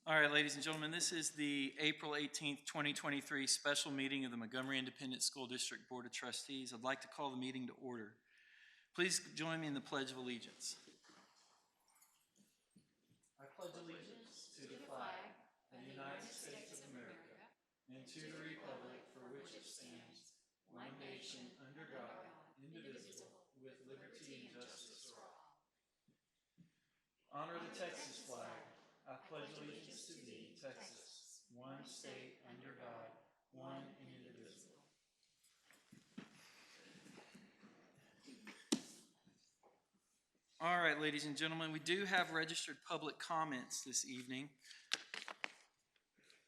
All right, ladies and gentlemen, this is the April 18th, 2023 special meeting of the Montgomery Independent School District Board of Trustees. I'd like to call the meeting to order. Please join me in the Pledge of Allegiance. I pledge allegiance to the flag of the United States of America and to the republic for which it stands, one nation under God, indivisible, with liberty and justice for all. Honor the Texas flag. I pledge allegiance to thee, Texas, one state under God, one and indivisible. All right, ladies and gentlemen, we do have registered public comments this evening.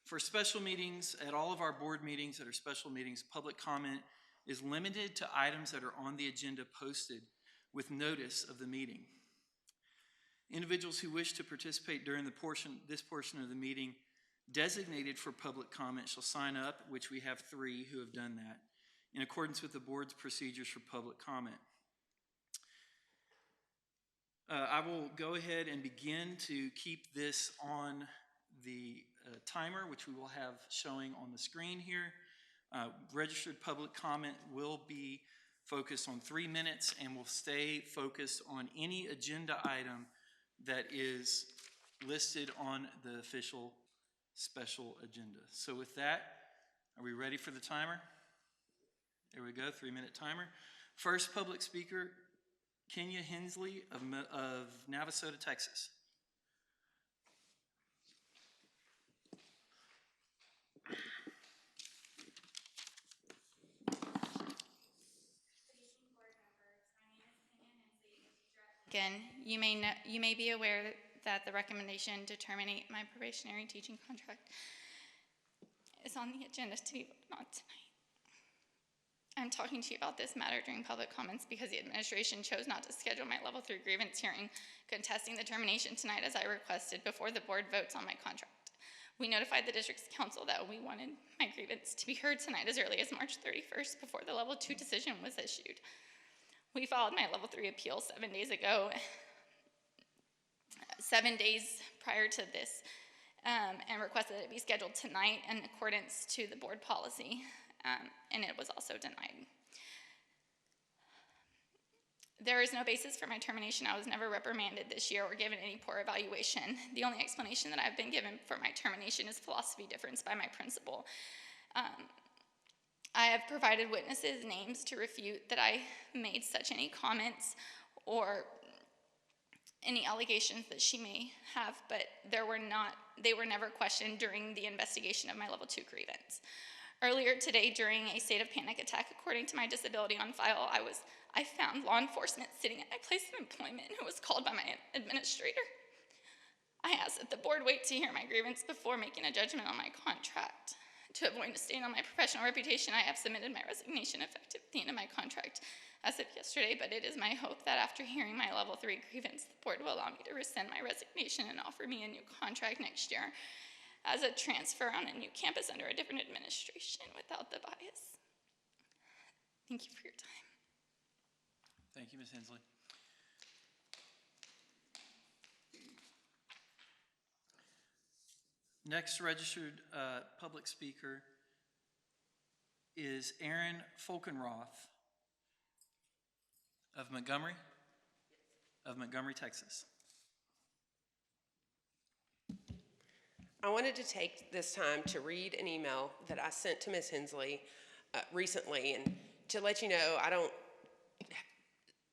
For special meetings, at all of our board meetings that are special meetings, public comment is limited to items that are on the agenda posted with notice of the meeting. Individuals who wish to participate during this portion of the meeting designated for public comment shall sign up, which we have 3 who have done that, in accordance with the board's procedures for public comment. I will go ahead and begin to keep this on the timer, which we will have showing on the screen here. Registered public comment will be focused on 3 minutes and will stay focused on any agenda item that is listed on the official special agenda. So with that, are we ready for the timer? There we go, 3-minute timer. First public speaker, Kenya Hensley of Navasota, Texas. Again, you may be aware that the recommendation to terminate my probationary teaching contract is on the agenda to be voted on tonight. I'm talking to you about this matter during public comments because the administration chose not to schedule my level 3 grievance hearing contesting the termination tonight as I requested before the board votes on my contract. We notified the district's council that we wanted my grievance to be heard tonight as early as March 31st before the level 2 decision was issued. We filed my level 3 appeal 7 days ago, 7 days prior to this, and requested that it be scheduled tonight in accordance to the board policy, and it was also denied. There is no basis for my termination. I was never reprimanded this year or given any poor evaluation. The only explanation that I've been given for my termination is philosophy difference by my principal. I have provided witnesses' names to refute that I made such any comments or any allegations that she may have, but they were never questioned during the investigation of my level 2 grievance. Earlier today, during a state of panic attack, according to my disability on file, I found law enforcement sitting at my place of employment who was called by my administrator. I asked that the board wait to hear my grievance before making a judgment on my contract. To avoid a stain on my professional reputation, I have submitted my resignation effective at the end of my contract as of yesterday, but it is my hope that after hearing my level 3 grievance, the board will allow me to rescind my resignation and offer me a new contract next year as a transfer on a new campus under a different administration without the bias. Thank you for your time. Thank you, Ms. Hensley. Next registered public speaker is Aaron Folkenroth of Montgomery, Texas. I wanted to take this time to read an email that I sent to Ms. Hensley recently, and to let you know,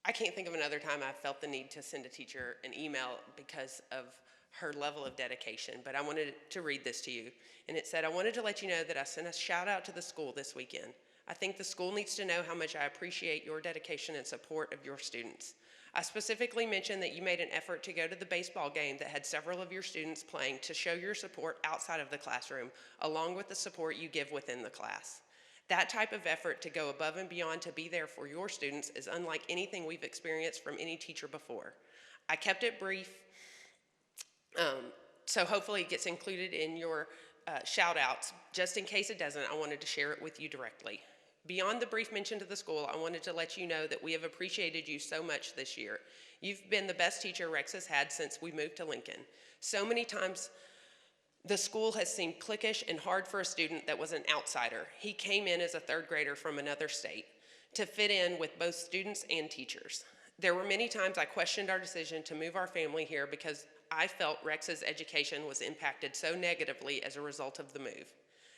I can't think of another time I felt the need to send a teacher an email because of her level of dedication, but I wanted to read this to you. And it said, I wanted to let you know that I sent a shout out to the school this weekend. I think the school needs to know how much I appreciate your dedication and support of your students. I specifically mentioned that you made an effort to go to the baseball game that had several of your students playing to show your support outside of the classroom, along with the support you give within the class. That type of effort to go above and beyond to be there for your students is unlike anything we've experienced from any teacher before. I kept it brief, so hopefully it gets included in your shout outs. Just in case it doesn't, I wanted to share it with you directly. Beyond the brief mention to the school, I wanted to let you know that we have appreciated you so much this year. You've been the best teacher Rex has had since we moved to Lincoln. So many times The school has seemed cliquish and hard for a student that was an outsider. He came in as a third grader from another state to fit in with both students and teachers. There were many times I questioned our decision to move our family here because I felt Rex's education was impacted so negatively as a result of the move.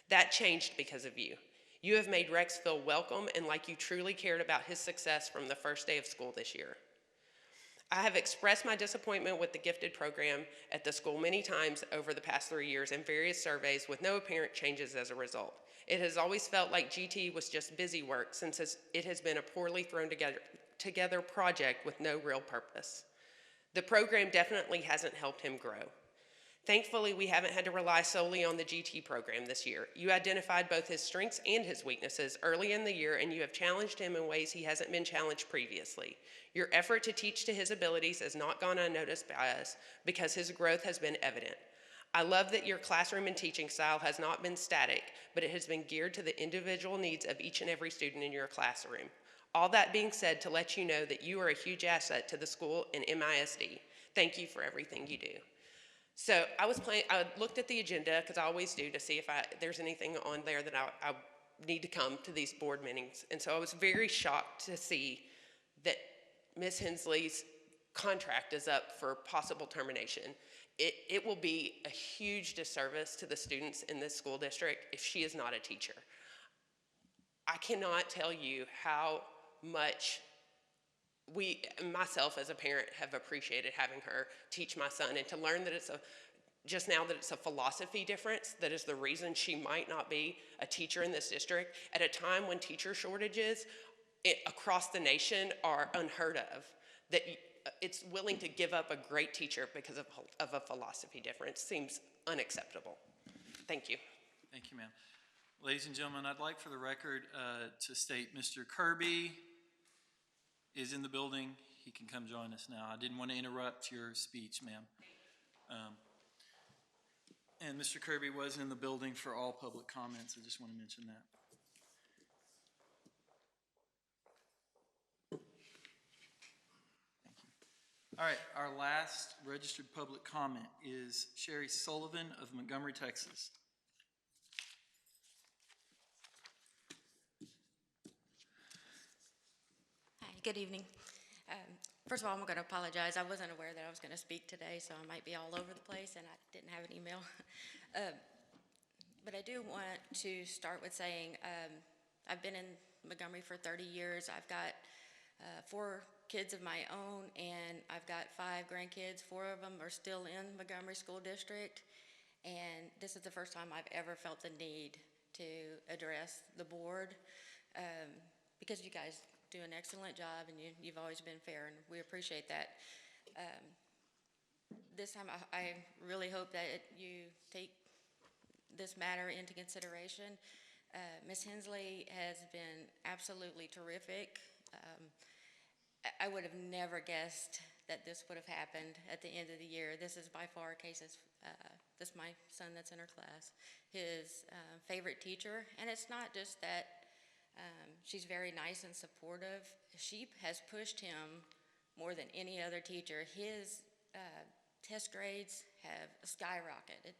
That changed because of you. You have made Rex feel welcome and like you truly cared about his success from the first day of school this year. I have expressed my disappointment with the gifted program at the school many times over the past 3 years in various surveys with no apparent changes as a result. It has always felt like GT was just busy work since it has been a poorly thrown together project with no real purpose. The program definitely hasn't helped him grow. Thankfully, we haven't had to rely solely on the GT program this year. You identified both his strengths and his weaknesses early in the year, and you have challenged him in ways he hasn't been challenged previously. Your effort to teach to his abilities has not gone unnoticed by us because his growth has been evident. I love that your classroom and teaching style has not been static, but it has been geared to the individual needs of each and every student in your classroom. All that being said, to let you know that you are a huge asset to the school and MISD. Thank you for everything you do. So I looked at the agenda, because I always do, to see if there's anything on there that I need to come to these board meetings. And so I was very shocked to see that Ms. Hensley's contract is up for possible termination. It will be a huge disservice to the students in this school district if she is not a teacher. I cannot tell you how much myself as a parent, have appreciated having her teach my son, and to learn that it's a philosophy difference that is the reason she might not be a teacher in this district at a time when teacher shortages across the nation are unheard of, that it's willing to give up a great teacher because of a philosophy difference seems unacceptable. Thank you. Thank you, ma'am. Ladies and gentlemen, I'd like for the record to state Mr. Kirby is in the building. He can come join us now. I didn't want to interrupt your speech, ma'am. And Mr. Kirby was in the building for all public comments. I just want to mention that. Thank you. All right, our last registered public comment is Sherry Sullivan of Montgomery, Texas. Hi, good evening. First of all, I'm going to apologize. I wasn't aware that I was going to speak today, so I might be all over the place, and I didn't have an email. But I do want to start with saying I've been in Montgomery for 30 years. I've got 4 kids of my own, and I've got 5 grandkids. 4 of them are still in Montgomery School District, and this is the first time I've ever felt the need to address the board because you guys do an excellent job, and you've always been fair, and we appreciate that. This time, I really hope that you take this matter into consideration. Ms. Hensley has been absolutely terrific. I would have never guessed that this would have happened at the end of the year. This is by far this is my son that's in her class, his favorite teacher, and it's not just that she's very nice and supportive. She has pushed him more than any other teacher. His test grades have skyrocketed.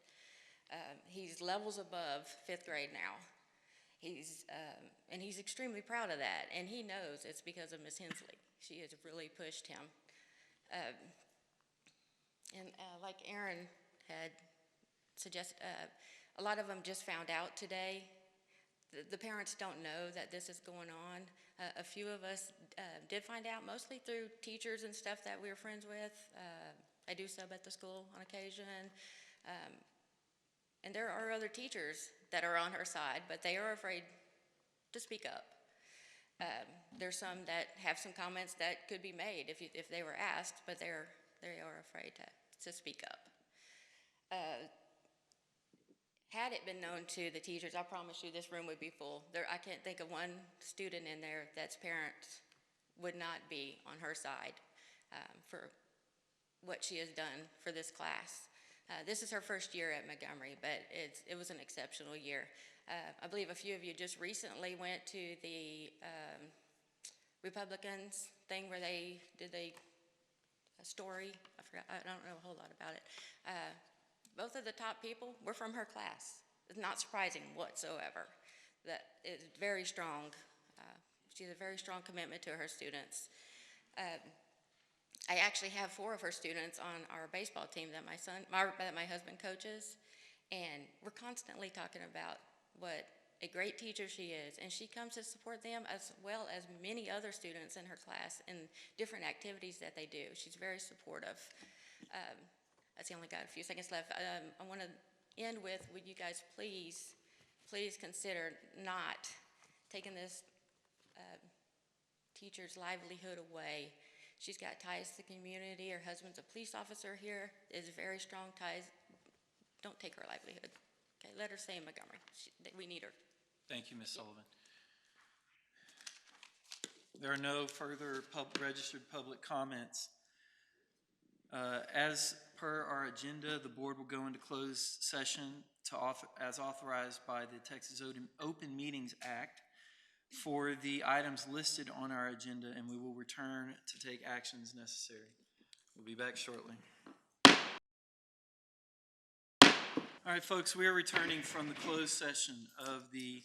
He's levels above 5th grade now. And he's extremely proud of that, and he knows it's because of Ms. Hensley. She has really pushed him. Like Aaron had suggested, a lot of them just found out today. The parents don't know that this is going on. A few of us did find out, mostly through teachers and stuff that we were friends with. I do sub at the school on occasion. And there are other teachers that are on her side, but they are afraid to speak up. There's some that have some comments that could be made if they were asked, but they are afraid to speak up. Had it been known to the teachers, I promise you this room would be full. I can't think of one student in there that's parents would not be on her side for what she has done for this class. This is her first year at Montgomery, but it was an exceptional year. I believe a few of you just recently went to the Republicans thing where they did a story. I don't know a whole lot about it. both of the top people were from her class. It's not surprising whatsoever. That is very strong. She has a very strong commitment to her students. I actually have 4 of her students on our baseball team that my husband coaches, and we're constantly talking about what a great teacher she is, and she comes to support them as well as many other students in her class in different activities that they do. She's very supportive. I see I only got a few seconds left. I want to end with, would you guys please consider not taking this teacher's livelihood away. She's got ties to the community. Her husband's a police officer here. Is very strong ties. Don't take her livelihood. Okay, let her stay in Montgomery. We need her. Thank you, Ms. Sullivan. There are no further registered public comments. As per our agenda, the board will go into closed session as authorized by the Texas Open Meetings Act for the items listed on our agenda, and we will return to take actions necessary. We'll be back shortly. All right, folks, we are returning from the closed session of the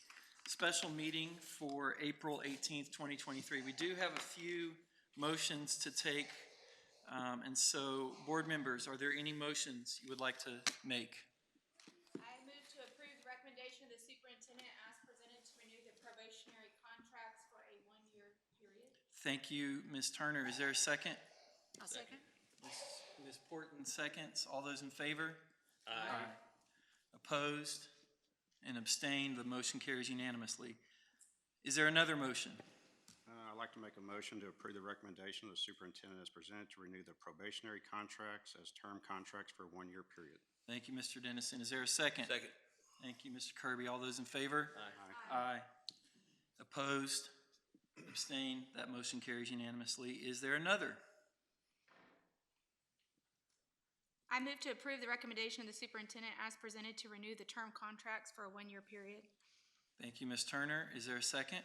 special meeting for April 18th, 2023. We do have a few motions to take, and so board members, are there any motions you would like to make? I move to approve the recommendation of the superintendent as presented to renew the probationary contracts for a 1-year period. Thank you, Ms. Turner. Is there a second? I'll second. Ms. Porton seconds. All those in favor? Aye. Opposed and abstained, the motion carries unanimously. Is there another motion? I'd like to make a motion to approve the recommendation of the superintendent as presented to renew the probationary contracts as term contracts for a 1-year period. Thank you, Mr. Dennison. Is there a second? Second. Thank you, Mr. Kirby. All those in favor? Aye. Aye. Opposed? Abstained? That motion carries unanimously. Is there another? I move to approve the recommendation of the superintendent as presented to renew the term contracts for a 1-year period. Thank you, Ms. Turner. Is there a second?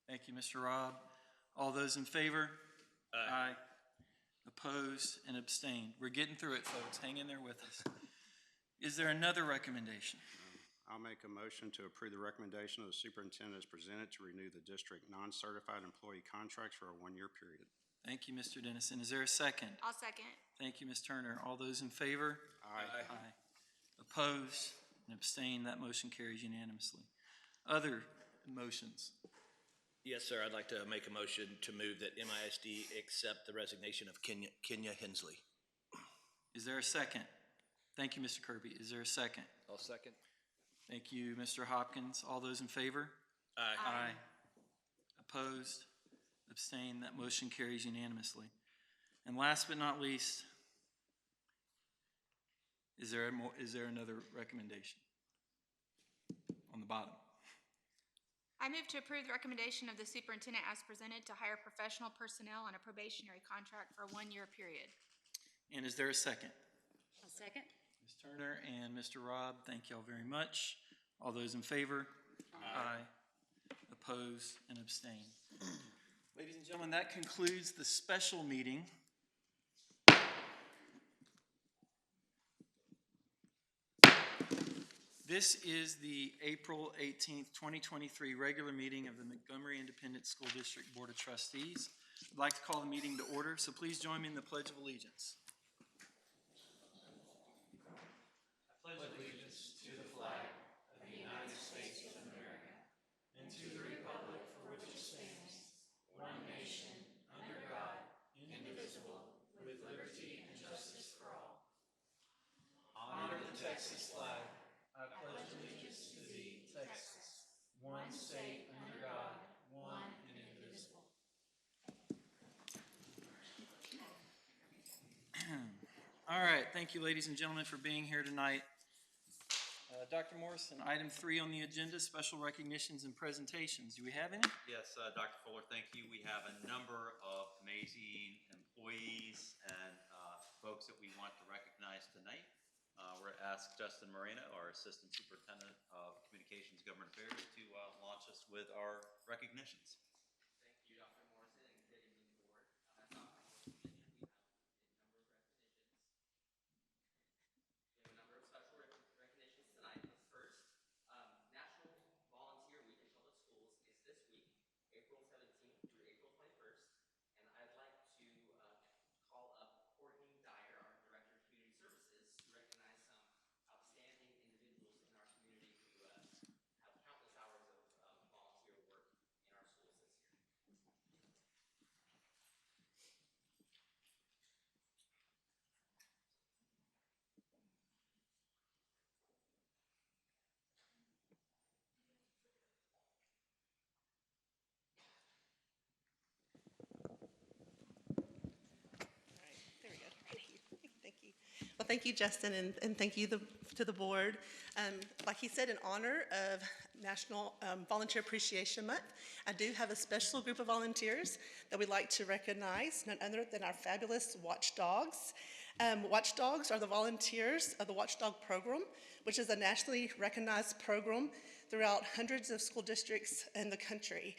Thank you, Mr. Robb. All those in favor? Aye. Opposed and abstained. We're getting through it, folks. Hang in there with us. Is there another recommendation? I'll make a motion to approve the recommendation of the superintendent as presented to renew the district non-certified employee contracts for a 1-year period. Thank you, Mr. Dennison. Is there a second? I'll second. Thank you, Ms. Turner. All those in favor? Aye. Aye. Opposed and abstained, that motion carries unanimously. Other motions? Yes, sir. I'd like to make a motion to move that MISD accept the resignation of Kenya Hensley. Is there a second? Thank you, Mr. Kirby. Is there a second? I'll second. Thank you, Mr. Hopkins. All those in favor? Aye. Opposed? Abstained? That motion carries unanimously. And last but not least, is there another recommendation on the bottom? I move to approve the recommendation of the superintendent as presented to hire professional personnel on a probationary contract for a 1-year period. And is there a second? I'll second. Ms. Turner and Mr. Robb, thank y'all very much. All those in favor? Aye. Opposed and abstained. Ladies and gentlemen, that concludes the special meeting. This is the April 18th, 2023 regular meeting of the Montgomery Independent School District Board of Trustees. I'd like to call the meeting to order, so please join me in the Pledge of Allegiance. I pledge allegiance to the flag of the United States of America and to the republic for which it stands, one nation, under God, indivisible, with liberty and justice for all. Honor the Texas flag. I pledge allegiance to thee, Texas, one state under God, one and indivisible. All right, thank you, ladies and gentlemen, for being here tonight. Dr. Morrison, item 3 on the agenda, special recognitions and presentations. Do we have any? Yes, Dr. Fuller, thank you. We have a number of amazing employees and folks that we want to recognize tonight. We're going to ask Justin Moreno, our Assistant Superintendent of Communications Government Affairs, to launch us with our recognitions. Thank you, Dr. Morrison, and good evening, board. As Dr. Morrison mentioned, we have a number of recognitions. Thank you, Justin, and thank you to the board. Like he said, in honor of National Volunteer Appreciation Month, I do have a special group of volunteers that we'd like to recognize, none other than our fabulous watchdogs. Watchdogs are the volunteers of the Watchdog Program, which is a nationally recognized program throughout hundreds of school districts in the country.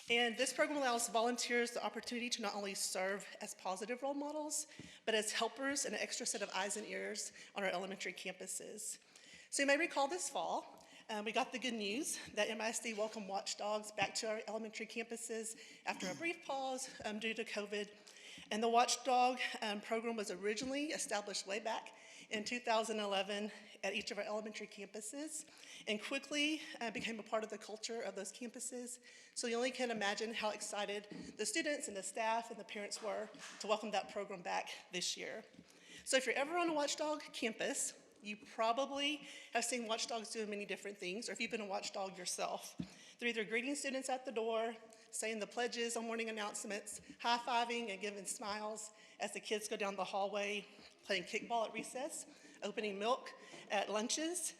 And this program allows volunteers the opportunity to not only serve as positive role models, but as helpers and an extra set of eyes and ears on our elementary campuses. So you may recall this fall, we got the good news that MISD welcomed Watchdogs back to our elementary campuses after a brief pause due to COVID. And the Watchdog program was originally established way back in 2011 at each of our elementary campuses and quickly became a part of the culture of those campuses. So you only can imagine how excited the students and the staff and the parents were to welcome that program back this year. So if you're ever on a Watchdog campus, you probably have seen Watchdogs doing many different things, or if you've been a Watchdog yourself. They're either greeting students at the door, saying the pledges on morning announcements, high-fiving and giving smiles as the kids go down the hallway, playing kickball at recess, opening milk at lunches,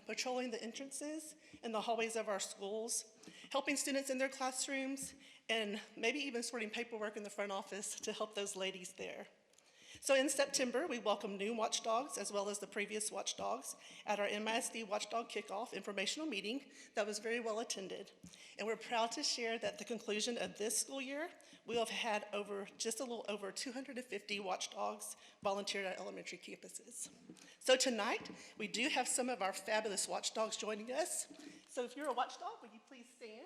patrolling the entrances in the hallways of our schools, helping students in their classrooms, and maybe even sorting paperwork in the front office to help those ladies there. So in September, we welcome new Watchdogs as well as the previous Watchdogs at our MISD Watchdog Kickoff informational meeting that was very well attended. And we're proud to share that at the conclusion of this school year, we'll have had just a little over 250 Watchdogs volunteer at elementary campuses. So tonight, we do have some of our fabulous Watchdogs joining us. So if you're a Watchdog, would you please stand?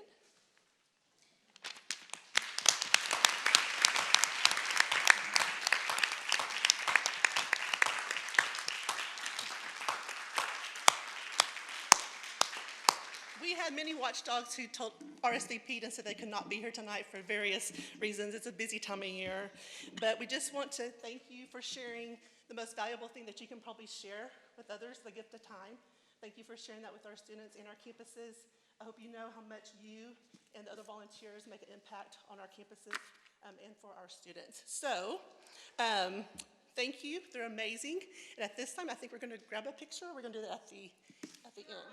We had many Watchdogs who told RSVP'd and said they could not be here tonight for various reasons. It's a busy time of year. But we just want to thank you for sharing the most valuable thing that you can probably share with others, the gift of time. Thank you for sharing that with our students and our campuses. I hope you know how much you and the other volunteers make an impact on our campuses and for our students. So, thank you. They're amazing. And at this time, I think we're going to grab a picture. We're going to do that at the end.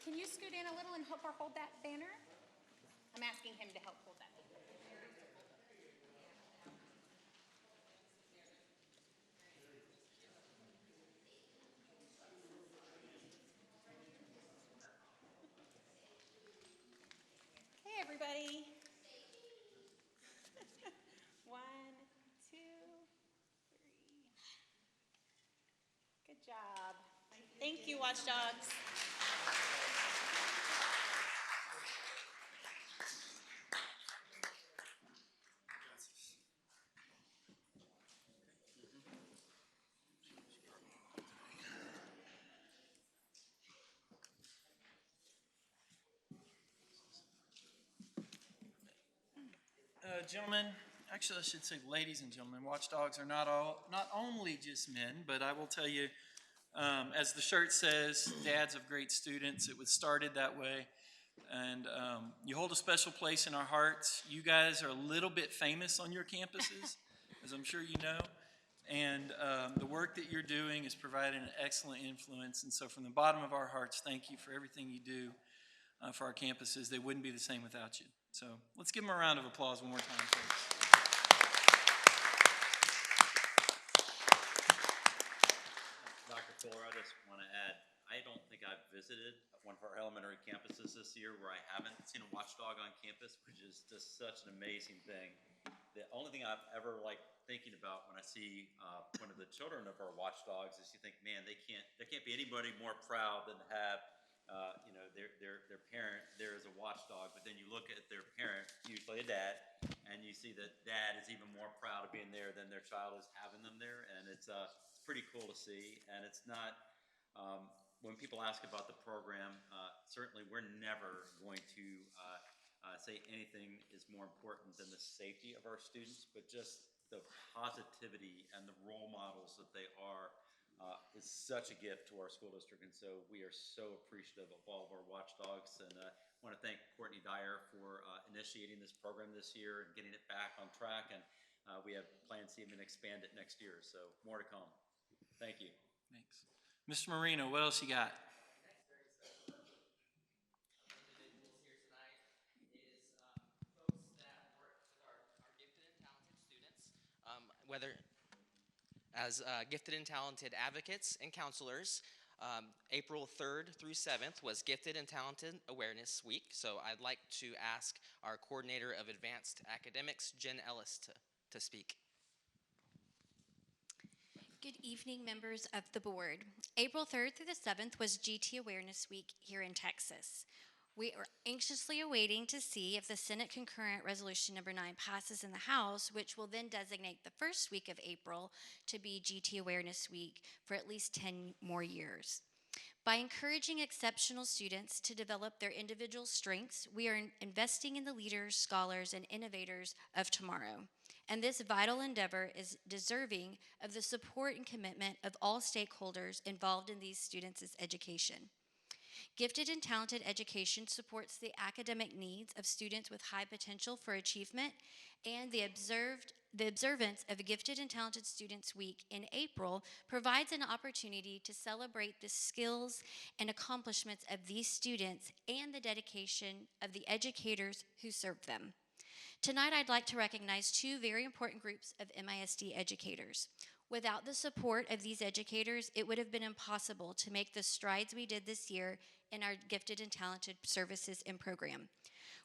Can you scoot in a little and help her hold that banner? I'm asking him to help hold that banner. Hey, everybody. 1, 2, 3. Good job. Thank you, Watchdogs. Gentlemen, actually I should say ladies and gentlemen, Watchdogs are not only just men, but I will tell you, as the shirt says, dads of great students, it was started that way. And you hold a special place in our hearts. You guys are a little bit famous on your campuses, as I'm sure you know. And the work that you're doing is providing an excellent influence. And so from the bottom of our hearts, thank you for everything you do for our campuses. They wouldn't be the same without you. So let's give them a round of applause one more time, please. Dr. Fuller, I just want to add, I don't think I've visited one of our elementary campuses this year where I haven't seen a Watchdog on campus, which is just such an amazing thing. The only thing I've ever liked thinking about when I see one of the children of our Watchdogs is you think, man, there can't be anybody more proud than to have their parent there as a Watchdog. But then you look at their parent, usually a dad, and you see that dad is even more proud of being there than their child is having them there. And it's pretty cool to see, and it's not, when people ask about the program, certainly we're never going to say anything is more important than the safety of our students, but just the positivity and the role models that they are is such a gift to our school district, and so we are so appreciative of all of our watchdogs, and I want to thank Courtney Dyer for initiating this program this year and getting it back on track, and we have plans to even expand it next year, so more to come. Thank you. Thanks. Mr. Marino, what else you got? Next very special individuals here tonight is folks that work with our gifted and talented students, whether as gifted and talented advocates and counselors. April 3rd through 7th was Gifted and Talented Awareness Week, so I'd like to ask our coordinator of advanced academics, Jen Ellis, to speak. Good evening, members of the board. April 3rd through the 7th was GT Awareness Week here in Texas. We are anxiously awaiting to see if the Senate Concurrent Resolution number 9 passes in the House, which will then designate the first week of April to be GT Awareness Week for at least 10 more years. By encouraging exceptional students to develop their individual strengths, we are investing in the leaders, scholars, and innovators of tomorrow. And this vital endeavor is deserving of the support and commitment of all stakeholders involved in these students' education. Gifted and talented education supports the academic needs of students with high potential for achievement, and the observance of Gifted and Talented Students Week in April provides an opportunity to celebrate the skills and accomplishments of these students and the dedication of the educators who serve them. Tonight, I'd like to recognize two very important groups of MISD educators. Without the support of these educators, it would have been impossible to make the strides we did this year in our gifted and talented services and program.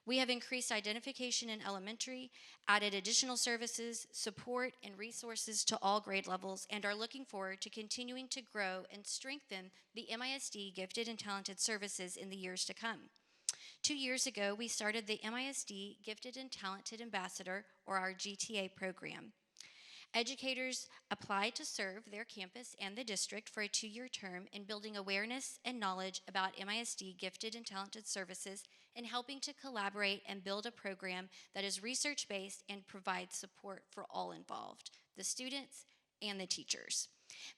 We have increased identification in elementary, added additional services, support, and resources to all grade levels, and are looking forward to continuing to grow and strengthen the MISD gifted and talented services in the years to come. 2 years ago, we started the MISD Gifted and Talented Ambassador, or our GTA program. Educators apply to serve their campus and the district for a 2-year term in building awareness and knowledge about MISD gifted and talented services and helping to collaborate and build a program that is research-based and provides support for all involved, the students and the teachers.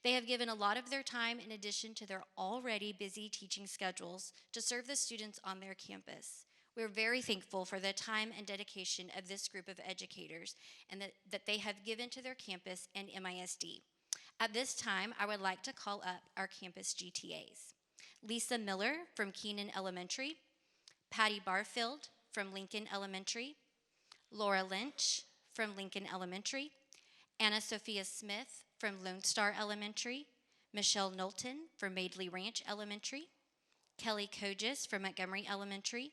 They have given a lot of their time in addition to their already busy teaching schedules to serve the students on their campus. We're very thankful for the time and dedication of this group of educators and that they have given to their campus and MISD. At this time, I would like to call up our campus GTAs. Lisa Miller from Keenan Elementary, Patty Barfield from Lincoln Elementary, Laura Lynch from Lincoln Elementary, Anna Sophia Smith from Lone Star Elementary, Michelle Knowlton from Maidley Ranch Elementary, Kelly Kogis from Montgomery Elementary,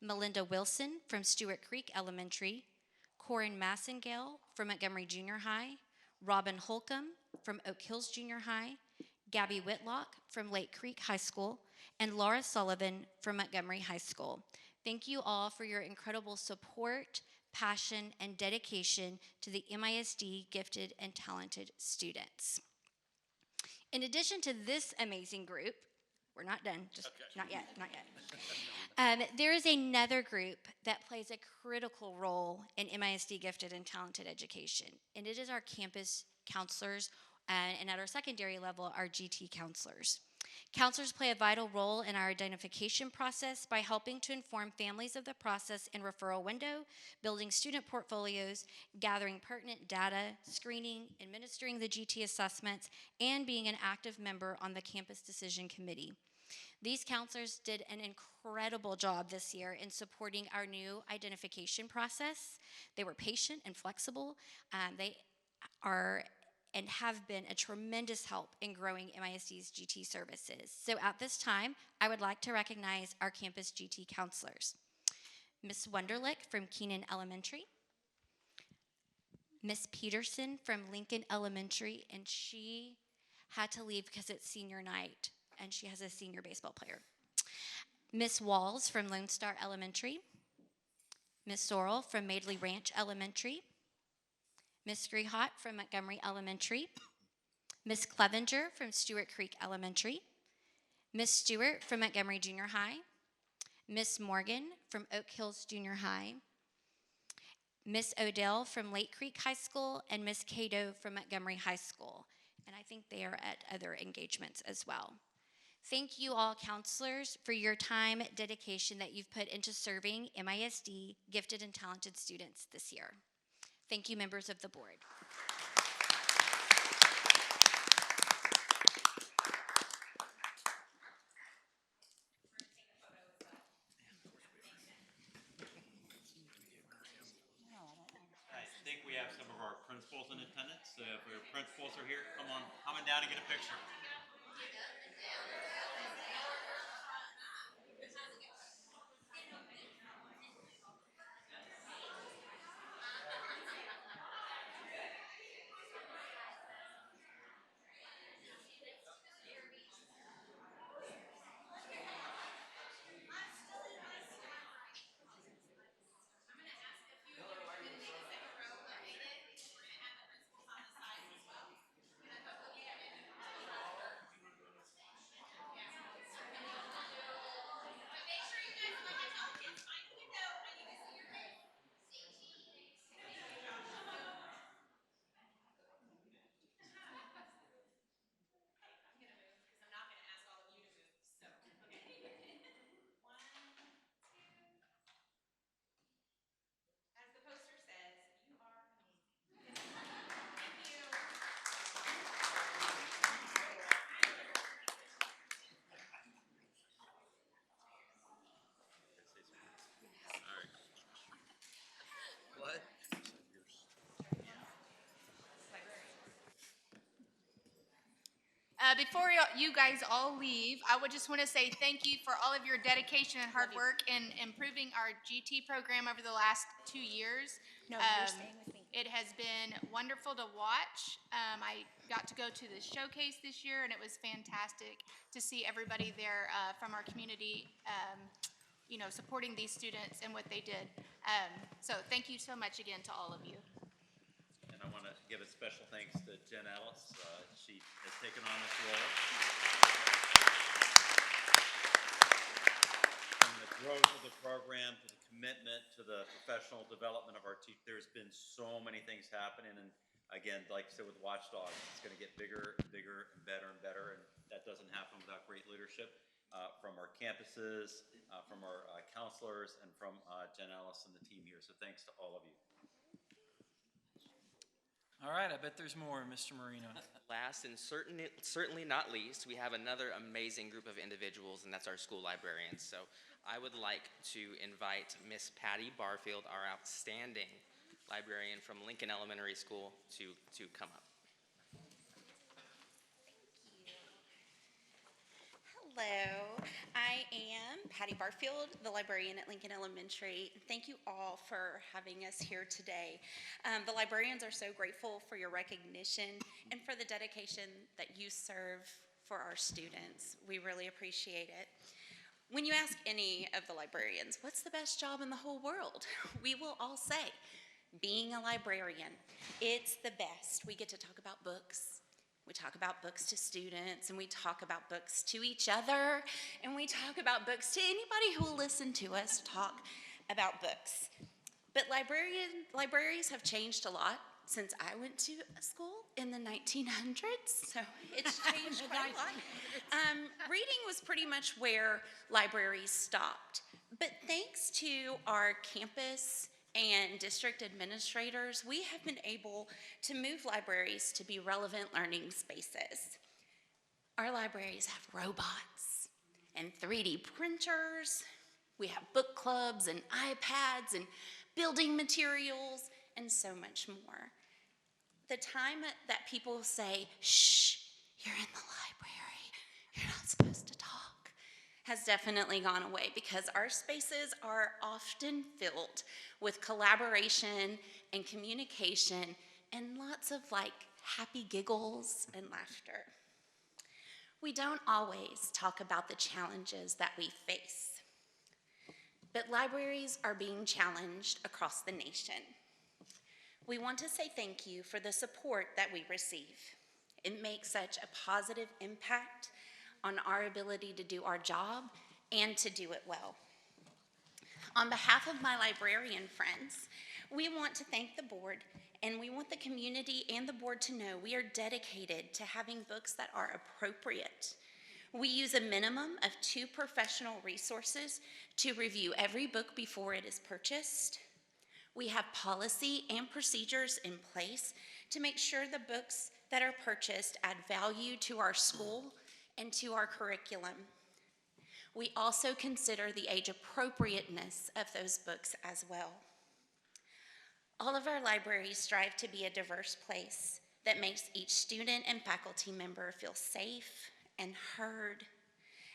Melinda Wilson from Stewart Creek Elementary, Corin Massengale from Montgomery Junior High, Robin Holcomb from Oak Hills Junior High, Gabby Whitlock from Lake Creek High School, and Laura Sullivan from Montgomery High School. Thank you all for your incredible support, passion, and dedication to the MISD gifted and talented students. In addition to this amazing group, we're not done, just not yet. There is another group that plays a critical role in MISD gifted and talented education, and it is our campus counselors, and at our secondary level, our GT counselors. Counselors play a vital role in our identification process by helping to inform families of the process and referral window, building student portfolios, gathering pertinent data, screening, administering the GT assessments, and being an active member on the campus decision committee. These counselors did an incredible job this year in supporting our new identification process. They were patient and flexible. They are and have been a tremendous help in growing MISD's GT services. So at this time, I would like to recognize our campus GT counselors. Ms. Wunderlich from Keenan Elementary, Ms. Peterson from Lincoln Elementary, and she had to leave because it's senior night, and she has a senior baseball player. Ms. Walls from Lone Star Elementary, Ms. Sorrell from Maidley Ranch Elementary, Ms. Grehot from Montgomery Elementary, Miss Clevenger from Stewart Creek Elementary, Miss Stewart from Montgomery Junior High, Miss Morgan from Oak Hills Junior High, Miss Odell from Lake Creek High School, and Miss Cato from Montgomery High School. And I think they are at other engagements as well. Thank you all counselors for your time, dedication that you've put into serving MISD gifted and talented students this year. Thank you, members of the board. I think we have some of our principals in attendance. So if our principals are here, come on down and get a picture. What? Before you guys all leave, I would just want to say thank you for all of your dedication and hard work in improving our GT program over the last 2 years. No, you're staying with me. It has been wonderful to watch. I got to go to the showcase this year, and it was fantastic to see everybody there from our community, supporting these students and what they did. So thank you so much again to all of you. And I want to give a special thanks to Jen Ellis. She has taken on this role. From the growth of the program, to the commitment, to the professional development of our team, there's been so many things happening. And again, like I said with Watchdogs, it's going to get bigger and bigger and better and better. And that doesn't happen without great leadership from our campuses, from our counselors, and from Jen Ellis and the team here. So thanks to all of you. All right, I bet there's more, Mr. Marino. Last and certainly not least, we have another amazing group of individuals, and that's our school librarians. So I would like to invite Miss Patty Barfield, our outstanding librarian from Lincoln Elementary School, to come up. Hello, I am Patty Barfield, the librarian at Lincoln Elementary. Thank you all for having us here today. The librarians are so grateful for your recognition and for the dedication that you serve for our students. We really appreciate it. When you ask any of the librarians, what's the best job in the whole world? We will all say, being a librarian. It's the best. We get to talk about books. We talk about books to students, and we talk about books to each other, and we talk about books to anybody who will listen to us talk about books. But libraries have changed a lot since I went to school in the 1900s, so it's changed quite a lot. Reading was pretty much where libraries stopped. But thanks to our campus and district administrators, we have been able to move libraries to be relevant learning spaces. Our libraries have robots and 3D printers. We have book clubs and iPads and building materials and so much more. The time that people say, shh, you're in the library, you're not supposed to talk, has definitely gone away because our spaces are often filled with collaboration and communication and lots of happy giggles and laughter. We don't always talk about the challenges that we face, but libraries are being challenged across the nation. We want to say thank you for the support that we receive. It makes such a positive impact on our ability to do our job and to do it well. On behalf of my librarian friends, we want to thank the board, and we want the community and the board to know we are dedicated to having books that are appropriate. We use a minimum of 2 professional resources to review every book before it is purchased. We have policy and procedures in place to make sure the books that are purchased add value to our school and to our curriculum. We also consider the age appropriateness of those books as well. All of our libraries strive to be a diverse place that makes each student and faculty member feel safe and heard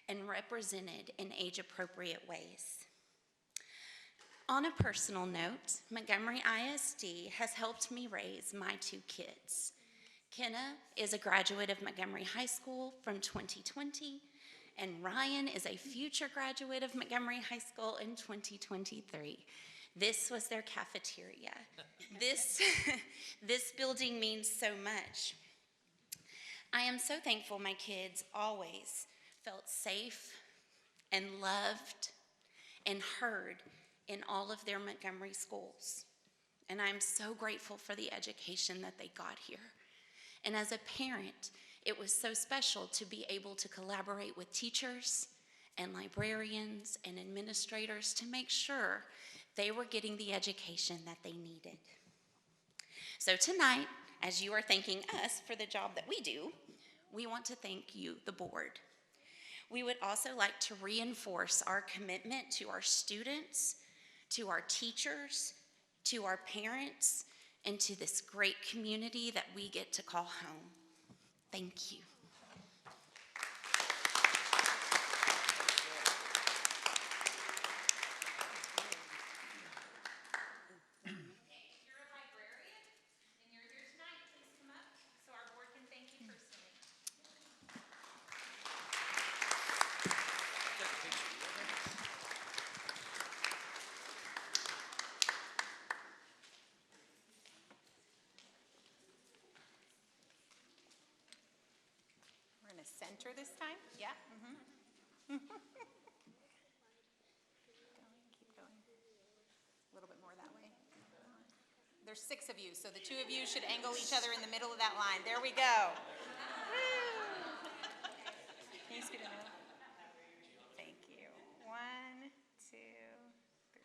and represented in age-appropriate ways. On a personal note, Montgomery ISD has helped me raise my 2 kids. Kenna is a graduate of Montgomery High School from 2020, and Ryan is a future graduate of Montgomery High School in 2023. This was their cafeteria. This building means so much. I am so thankful my kids always felt safe and loved and heard in all of their Montgomery schools. And I'm so grateful for the education that they got here. And as a parent, it was so special to be able to collaborate with teachers and librarians and administrators to make sure they were getting the education that they needed. So tonight, as you are thanking us for the job that we do, we want to thank you, the board. We would also like to reinforce our commitment to our students, to our teachers, to our parents, and to this great community that we get to call home. Thank you. Center this time? Yeah? Keep going. A little bit more that way. There's 6 of you, so the 2 of you should angle each other in the middle of that line. There we go. Can you scoot in the middle? Thank you. 1, 2, 3.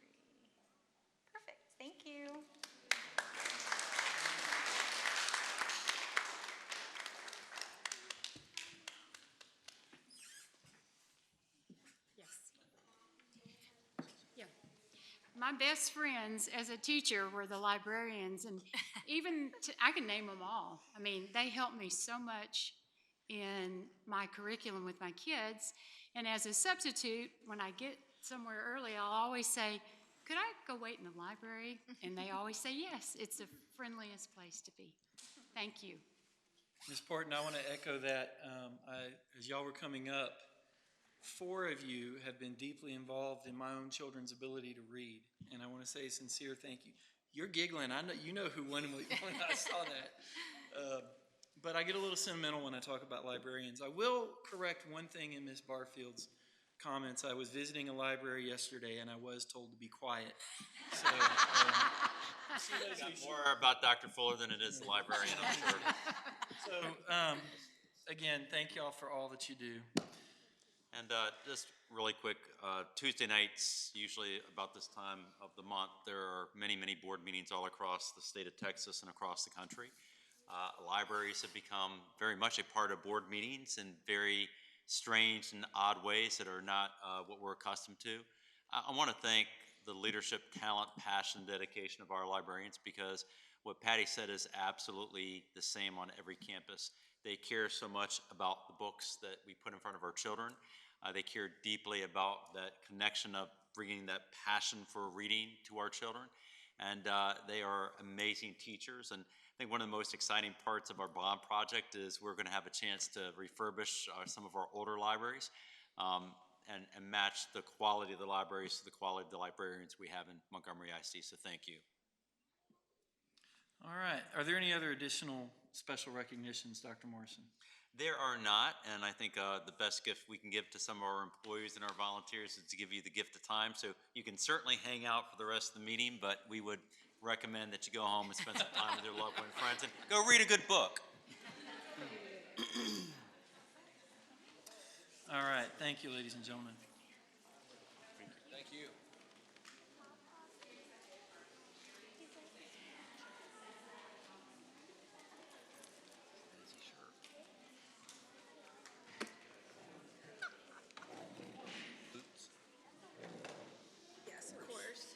Perfect. Thank you. My best friends as a teacher were the librarians, and I can name them all. I mean, they helped me so much in my curriculum with my kids. And as a substitute, when I get somewhere early, I'll always say, could I go wait in the library? And they always say, yes, it's the friendliest place to be. Thank you. Ms. Parton, I want to echo that. As y'all were coming up, 4 of you have been deeply involved in my own children's ability to read, and I want to say a sincere thank you. You're giggling. I know you know who won when I saw that. But I get a little sentimental when I talk about librarians. I will correct one thing in Ms. Barfield's comments. I was visiting a library yesterday, and I was told to be quiet. So, It's got more about Dr. Fuller than it is the librarian, I'm sure. So, again, thank y'all for all that you do. And just really quick, Tuesday nights, usually about this time of the month, there are many, many board meetings all across the state of Texas and across the country. Libraries have become very much a part of board meetings in very strange and odd ways that are not what we're accustomed to. I want to thank the leadership, talent, passion, dedication of our librarians, because what Patty said is absolutely the same on every campus. They care so much about the books that we put in front of our children. They care deeply about that connection of bringing that passion for reading to our children. And they are amazing teachers. And I think one of the most exciting parts of our bond project is we're going to have a chance to refurbish some of our older libraries and match the quality of the libraries to the quality of the librarians we have in Montgomery ISD. So thank you. All right. Are there any other additional special recognitions, Dr. Morrison? There are not, and I think the best gift we can give to some of our employees and our volunteers is to give you the gift of time. So you can certainly hang out for the rest of the meeting, but we would recommend that you go home and spend some time with your loved one and friends and go read a good book. All right, thank you, ladies and gentlemen. Thank you. Yes, of course.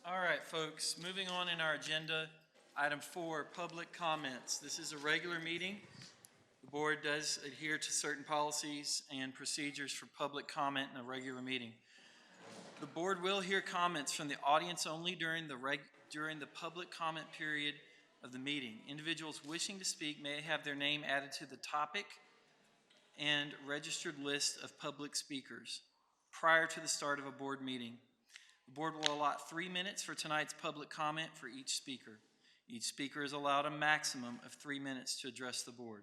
All right, folks, moving on in our agenda, item 4, public comments. This is a regular meeting. The board does adhere to certain policies and procedures for public comment in a regular meeting. The board will hear comments from the audience only during the public comment period of the meeting. Individuals wishing to speak may have their name added to the topic and registered list of public speakers prior to the start of a board meeting. The board will allot 3 minutes for tonight's public comment for each speaker. Each speaker is allowed a maximum of 3 minutes to address the board.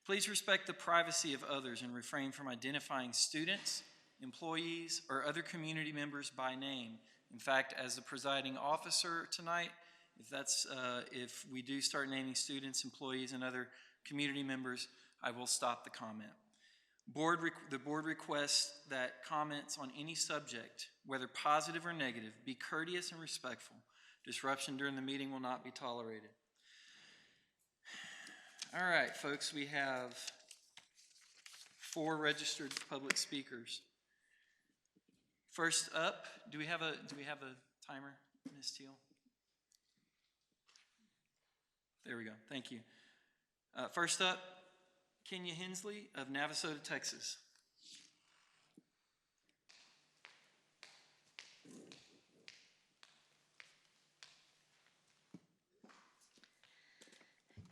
Please respect the privacy of others and refrain from identifying students, employees, or other community members by name. In fact, as the presiding officer tonight, if we do start naming students, employees, and other community members, I will stop the comment. The board requests that comments on any subject, whether positive or negative, be courteous and respectful. Disruption during the meeting will not be tolerated. All right, folks, we have 4 registered public speakers. First up, do we have a timer, Ms. Teal? There we go. Thank you. First up, Kenya Hensley of Navasota, Texas.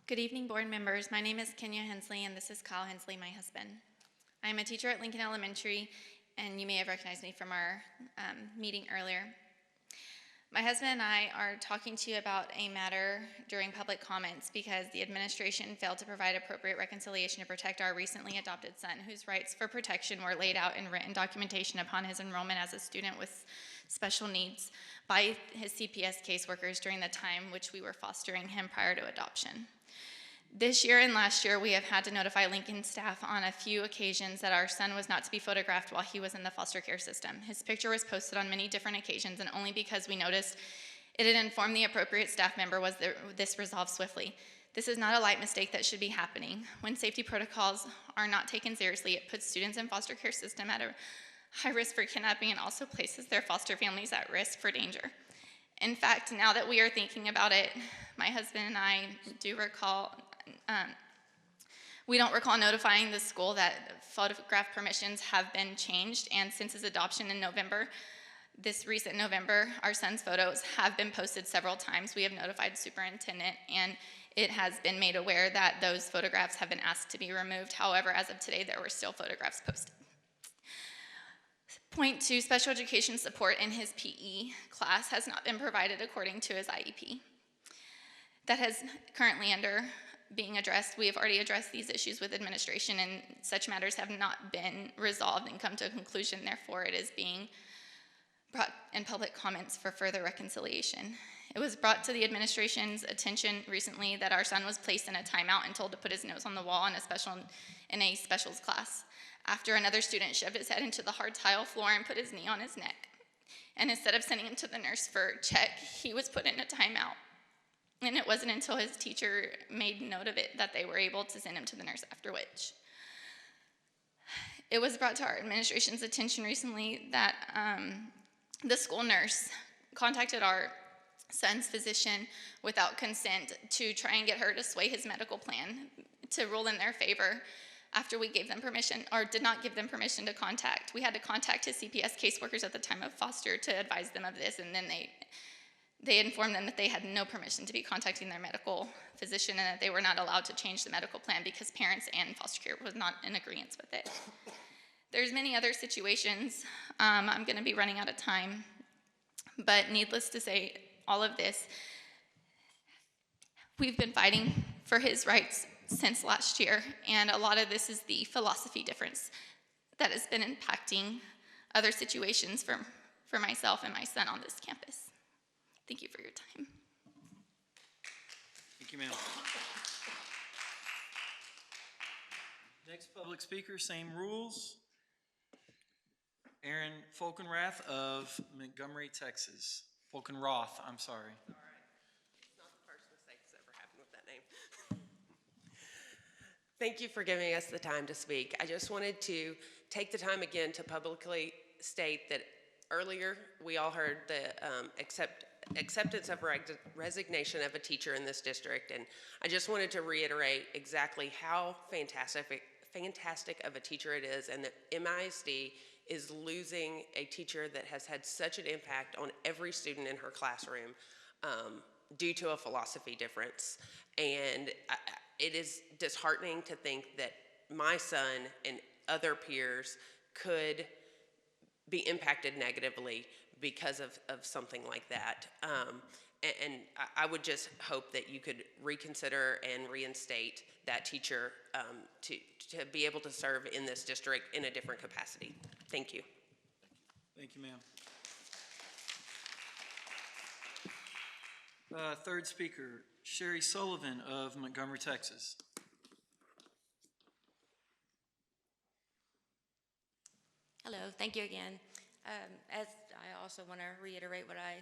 Good evening, board members. My name is Kenya Hensley, and this is Kyle Hensley, my husband. I am a teacher at Lincoln Elementary, and you may have recognized me from our meeting earlier. My husband and I are talking to you about a matter during public comments because the administration failed to provide appropriate reconciliation to protect our recently adopted son, whose rights for protection were laid out in written documentation upon his enrollment as a student with special needs by his CPS caseworkers during the time which we were fostering him prior to adoption. This year and last year, we have had to notify Lincoln staff on a few occasions that our son was not to be photographed while he was in the foster care system. His picture was posted on many different occasions, and only because we noticed it had informed the appropriate staff member was this resolved swiftly. This is not a light mistake that should be happening. When safety protocols are not taken seriously, it puts students in foster care system at a high risk for kidnapping and also places their foster families at risk for danger. In fact, now that we are thinking about it, my husband and I do recall we don't recall notifying the school that photograph permissions have been changed, and since his adoption in November, this recent November, our son's photos have been posted several times. We have notified the superintendent, and it has been made aware that those photographs have been asked to be removed. However, as of today, there were still photographs posted. Point 2, special education support in his PE class has not been provided according to his IEP. That is currently being addressed. We have already addressed these issues with administration, and such matters have not been resolved and come to a conclusion. Therefore, it is being brought in public comments for further reconciliation. It was brought to the administration's attention recently that our son was placed in a timeout and told to put his nose on the wall in a specials class after another student shoved his head into the hard tile floor and put his knee on his neck. And instead of sending him to the nurse for a check, he was put in a timeout. And it wasn't until his teacher made note of it that they were able to send him to the nurse, after which. It was brought to our administration's attention recently that the school nurse contacted our son's physician without consent to try and get her to sway his medical plan to rule in their favor after we gave them permission, or did not give them permission to contact. We had to contact his CPS caseworkers at the time of foster to advise them of this, and then They informed them that they had no permission to be contacting their medical physician and that they were not allowed to change the medical plan because parents and foster care was not in agreement with it. There's many other situations. I'm going to be running out of time, but needless to say, all of this, we've been fighting for his rights since last year, and a lot of this is the philosophy difference that has been impacting other situations for myself and my son on this campus. Thank you for your time. Thank you, ma'am. Next public speaker, same rules. Aaron Folkenrath of Montgomery, Texas. Folkenroth, I'm sorry. It's not the first mistake that's ever happened with that name. Thank you for giving us the time to speak. I just wanted to take the time again to publicly state that earlier we all heard the acceptance of resignation of a teacher in this district, and I just wanted to reiterate exactly how fantastic of a teacher it is, and that MISD is losing a teacher that has had such an impact on every student in her classroom due to a philosophy difference. And it is disheartening to think that my son and other peers could be impacted negatively because of something like that. And I would just hope that you could reconsider and reinstate that teacher to be able to serve in this district in a different capacity. Thank you. Thank you, ma'am. Third speaker, Sherry Sullivan of Montgomery, Texas. Hello, thank you again. As I also want to reiterate what I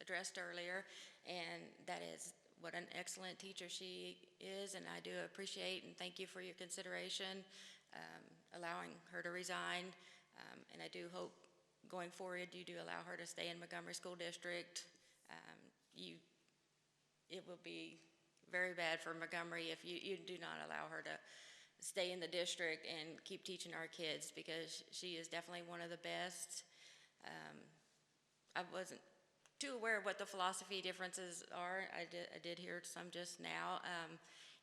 addressed earlier, and that is what an excellent teacher she is, and I do appreciate and thank you for your consideration, allowing her to resign, and I do hope going forward you do allow her to stay in Montgomery School District. It will be very bad for Montgomery if you do not allow her to stay in the district and keep teaching our kids, because she is definitely one of the best. I wasn't too aware of what the philosophy differences are. I did hear some just now,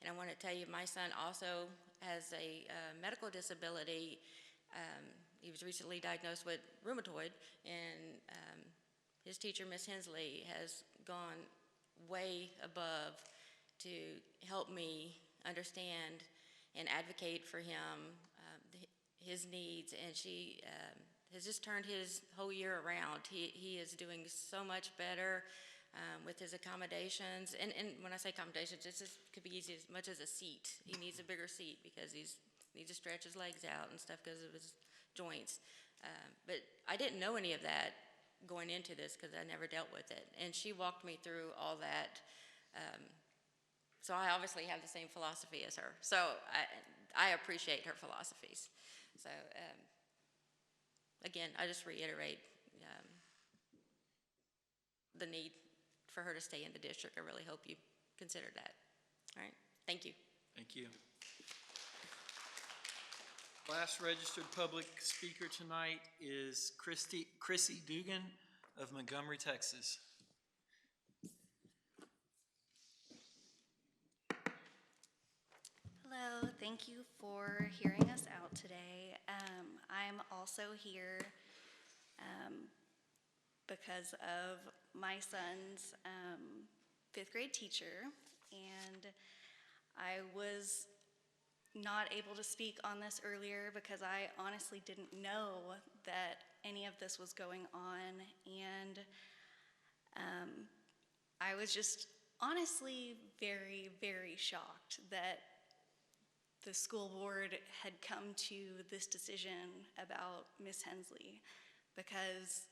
and I want to tell you my son also has a medical disability. He was recently diagnosed with rheumatoid, and his teacher, Miss Hensley, has gone way above to help me understand and advocate for him, his needs, and she has just turned his whole year around. He is doing so much better with his accommodations, and when I say accommodations, it could be easy as much as a seat. He needs a bigger seat because he needs to stretch his legs out and stuff because of his joints. But I didn't know any of that going into this because I never dealt with it, and she walked me through all that. So I obviously have the same philosophy as her. So I appreciate her philosophies. So again, I just reiterate the need for her to stay in the district. I really hope you consider that. All right, thank you. Thank you. Last registered public speaker tonight is Chrissy Dugan of Montgomery, Texas. Hello, thank you for hearing us out today. I'm also here because of my son's fifth grade teacher, and I was not able to speak on this earlier because I honestly didn't know that any of this was going on, and I was just honestly very, very shocked that the school board had come to this decision about Miss Hensley, because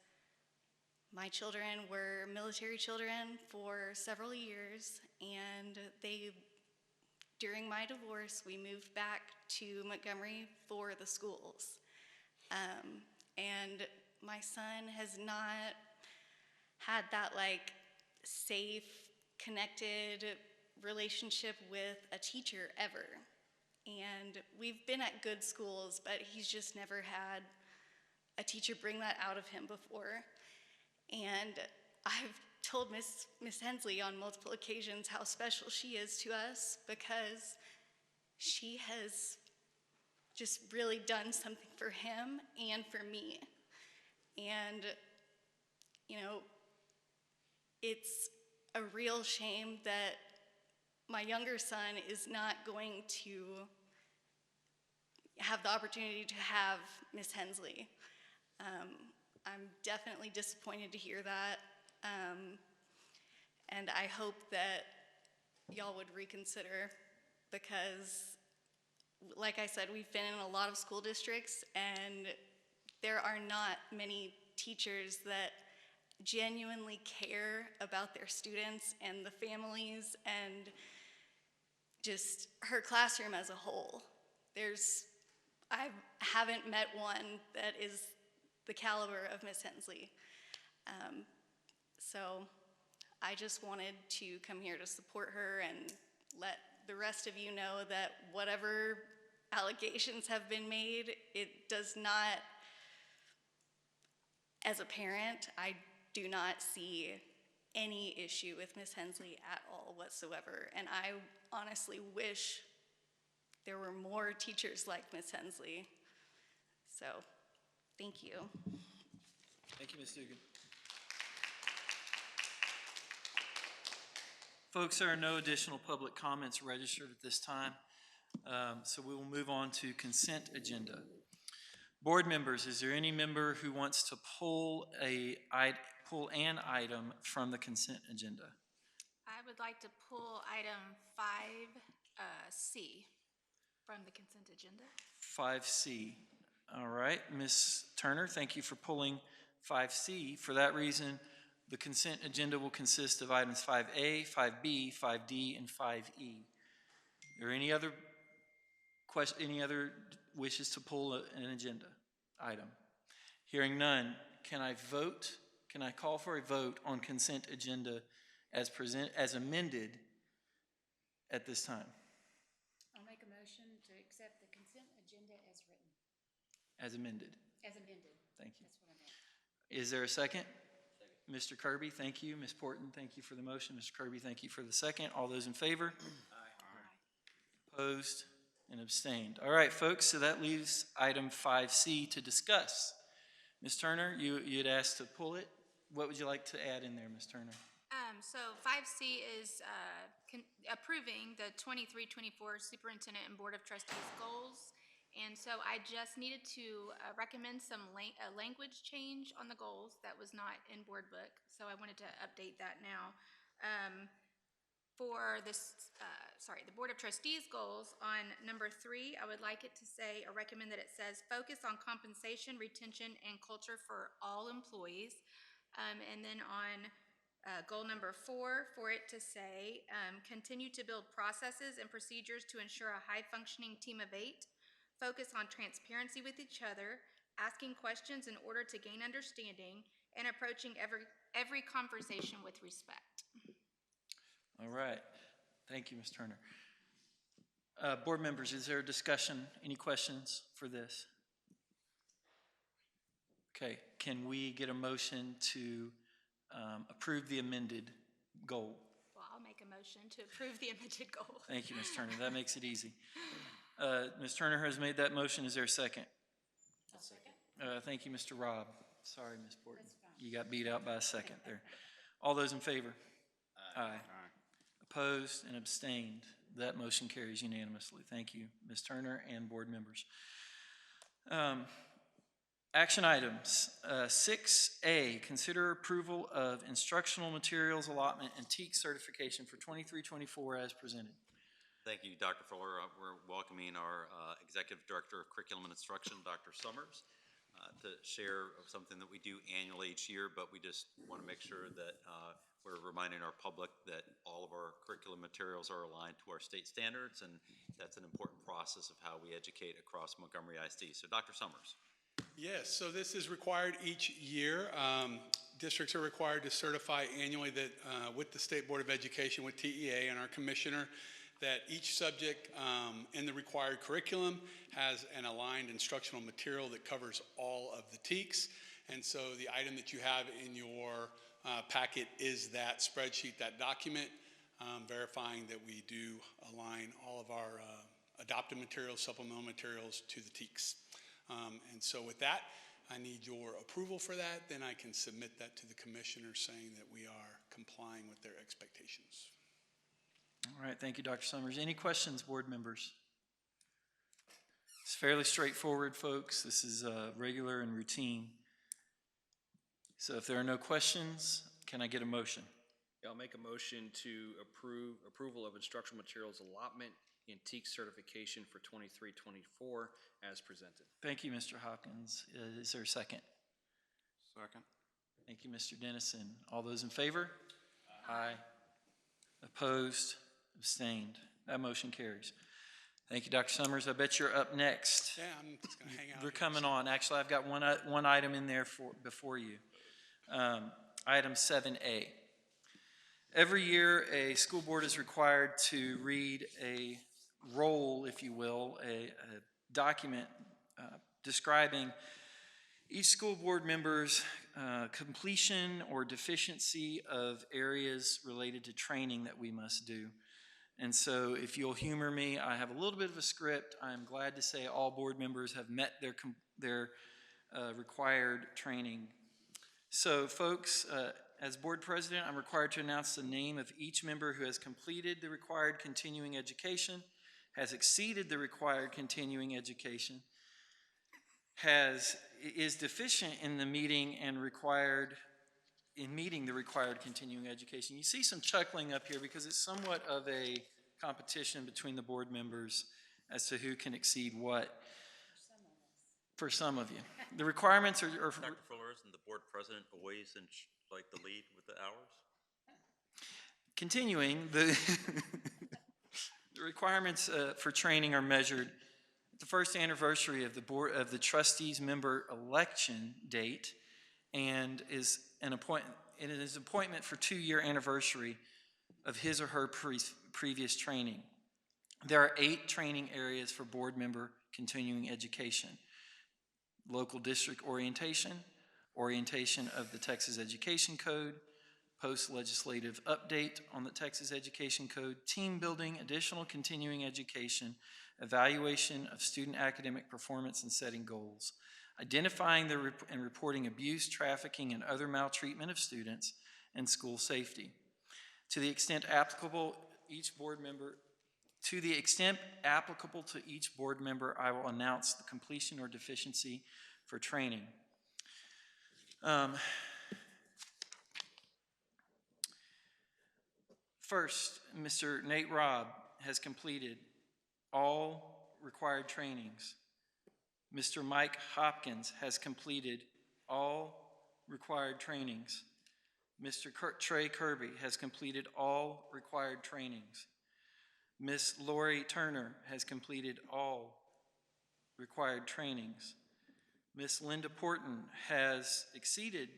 my children were military children for several years, and during my divorce, we moved back to Montgomery for the schools. And my son has not had that safe, connected relationship with a teacher ever. And we've been at good schools, but he's just never had a teacher bring that out of him before. And I've told Miss Hensley on multiple occasions how special she is to us because she has just really done something for him and for me. And, you know, it's a real shame that my younger son is not going to have the opportunity to have Miss Hensley. I'm definitely disappointed to hear that. And I hope that y'all would reconsider because, like I said, we've been in a lot of school districts and there are not many teachers that genuinely care about their students and the families and just her classroom as a whole. I haven't met one that is the caliber of Miss Hensley. So I just wanted to come here to support her and let the rest of you know that whatever allegations have been made, it does not, as a parent, I do not see any issue with Miss Hensley at all whatsoever. And I honestly wish there were more teachers like Miss Hensley. So, thank you. Thank you, Ms. Dugan. Folks, there are no additional public comments registered at this time, so we will move on to consent agenda. Board members, is there any member who wants to pull an item from the consent agenda? I would like to pull item 5C from the consent agenda. 5C. All right, Ms. Turner, thank you for pulling 5C. For that reason, the consent agenda will consist of items 5A, 5B, 5D, and 5E. Are there any other wishes to pull an agenda item? Hearing none, can I call for a vote on consent agenda as amended at this time? I'll make a motion to accept the consent agenda as written, As amended. as amended. Thank you. That's what I meant. Is there a second? Mr. Kirby, thank you. Ms. Porton, thank you for the motion. Mr. Kirby, thank you for the second. All those in favor? Aye. Opposed and abstained. All right, folks, so that leaves item 5C to discuss. Ms. Turner, you had asked to pull it. What would you like to add in there, Ms. Turner? So 5C is approving the 23-24 Superintendent and Board of Trustees goals. And so I just needed to recommend some language change on the goals that was not in board book. So I wanted to update that now. For this, the Board of Trustees goals on number 3, I would like it to say, or recommend that it says, focus on compensation, retention, and culture for all employees. And then on goal number 4, for it to say, continue to build processes and procedures to ensure a high-functioning team of 8. Focus on transparency with each other, asking questions in order to gain understanding, and approaching every conversation with respect. All right. Thank you, Ms. Turner. Board members, is there a discussion? Any questions for this? Okay. Can we get a motion to approve the amended goal? Well, I'll make a motion to approve the amended goal. Thank you, Ms. Turner. That makes it easy. Ms. Turner has made that motion. Is there a second? I'll second. Thank you, Mr. Robb. Sorry, Ms. Porton. You got beat out by a second there. All those in favor? Aye. Opposed and abstained. That motion carries unanimously. Thank you, Ms. Turner and board members. Action items. 6A, consider approval of instructional materials allotment and TEAC certification for 23-24 as presented. Thank you, Dr. Fuller. We're welcoming our Executive Director of Curriculum and Instruction, Dr. Summers, to share something that we do annually each year, but we just want to make sure that we're reminding our public that all of our curriculum materials are aligned to our state standards, and that's an important process of how we educate across Montgomery ISD. So Dr. Summers. Yes, so this is required each year. Districts are required to certify annually that with the State Board of Education, with TEA and our commissioner, that each subject in the required curriculum has an aligned instructional material that covers all of the TEACs. And so the item that you have in your packet is that spreadsheet, that document, verifying that we do align all of our adopted materials, supplemental materials to the TEKS. And so with that, I need your approval for that. Then I can submit that to the commissioner saying that we are complying with their expectations. All right, thank you, Dr. Summers. Any questions, board members? It's fairly straightforward, folks. This is regular and routine. So if there are no questions, can I get a motion? Yeah, I'll make a motion to approval of instructional materials allotment and TEKS certification for 23-24 as presented. Thank you, Mr. Hopkins. Is there a second? Second. Thank you, Mr. Dennison. All those in favor? Aye. Opposed? Abstained? That motion carries. Thank you, Dr. Summers. I bet you're up next. Yeah, I'm just going to hang out. We're coming on. Actually, I've got one item in there before you. Item 7A. Every year, a school board is required to read a roll, if you will, a document describing each school board member's completion or deficiency of areas related to training that we must do. And so if you'll humor me, I have a little bit of a script. I'm glad to say all board members have met their required training. So folks, as board president, I'm required to announce the name of each member who has completed the required continuing education, has exceeded the required continuing education, is deficient in the meeting the required continuing education. You see some chuckling up here because it's somewhat of a competition between the board members as to who can exceed what. For some of you. The requirements are Dr. Fuller, isn't the board president always in like the lead with the hours? Continuing, the requirements for training are measured at the first anniversary of the trustees member election date, and is an appointment for 2-year anniversary of his or her previous training. There are 8 training areas for board member continuing education: local district orientation, orientation of the Texas Education Code, post-legislative update on the Texas Education Code, team building, additional continuing education, evaluation of student academic performance and setting goals, identifying and reporting abuse, trafficking, and other maltreatment of students, and school safety. To the extent applicable to each board member, I will announce the completion or deficiency for training. First, Mr. Nate Robb has completed all required trainings. Mr. Mike Hopkins has completed all required trainings. Mr. Trey Kirby has completed all required trainings. Ms. Lori Turner has completed all required trainings. Ms. Linda Porton has exceeded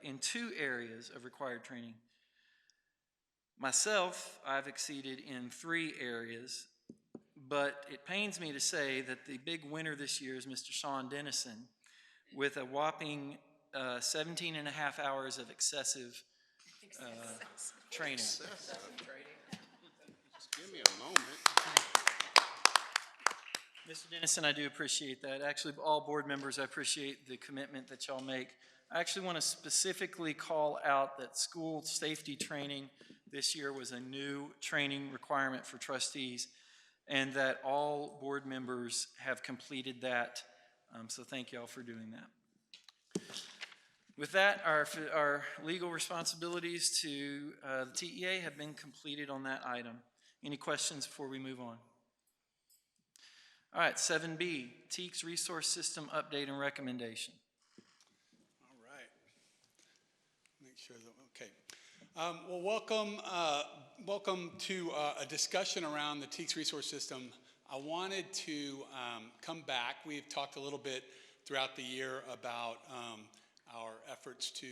in 2 areas of required training. Myself, I've exceeded in 3 areas, but it pains me to say that the big winner this year is Mr. Sean Dennison with a whopping 17 and a half hours of excessive training. Just give me a moment. Mr. Dennison, I do appreciate that. Actually, all board members, I appreciate the commitment that y'all make. I actually want to specifically call out that school safety training this year was a new training requirement for trustees, and that all board members have completed that. So thank y'all for doing that. With that, our legal responsibilities to the TEA have been completed on that item. Any questions before we move on? All right, 7B, TEKS Resource System Update and Recommendation. All right. Make sure that, okay. Well, welcome to a discussion around the TEKS Resource System. I wanted to come back. We've talked a little bit throughout the year about our efforts to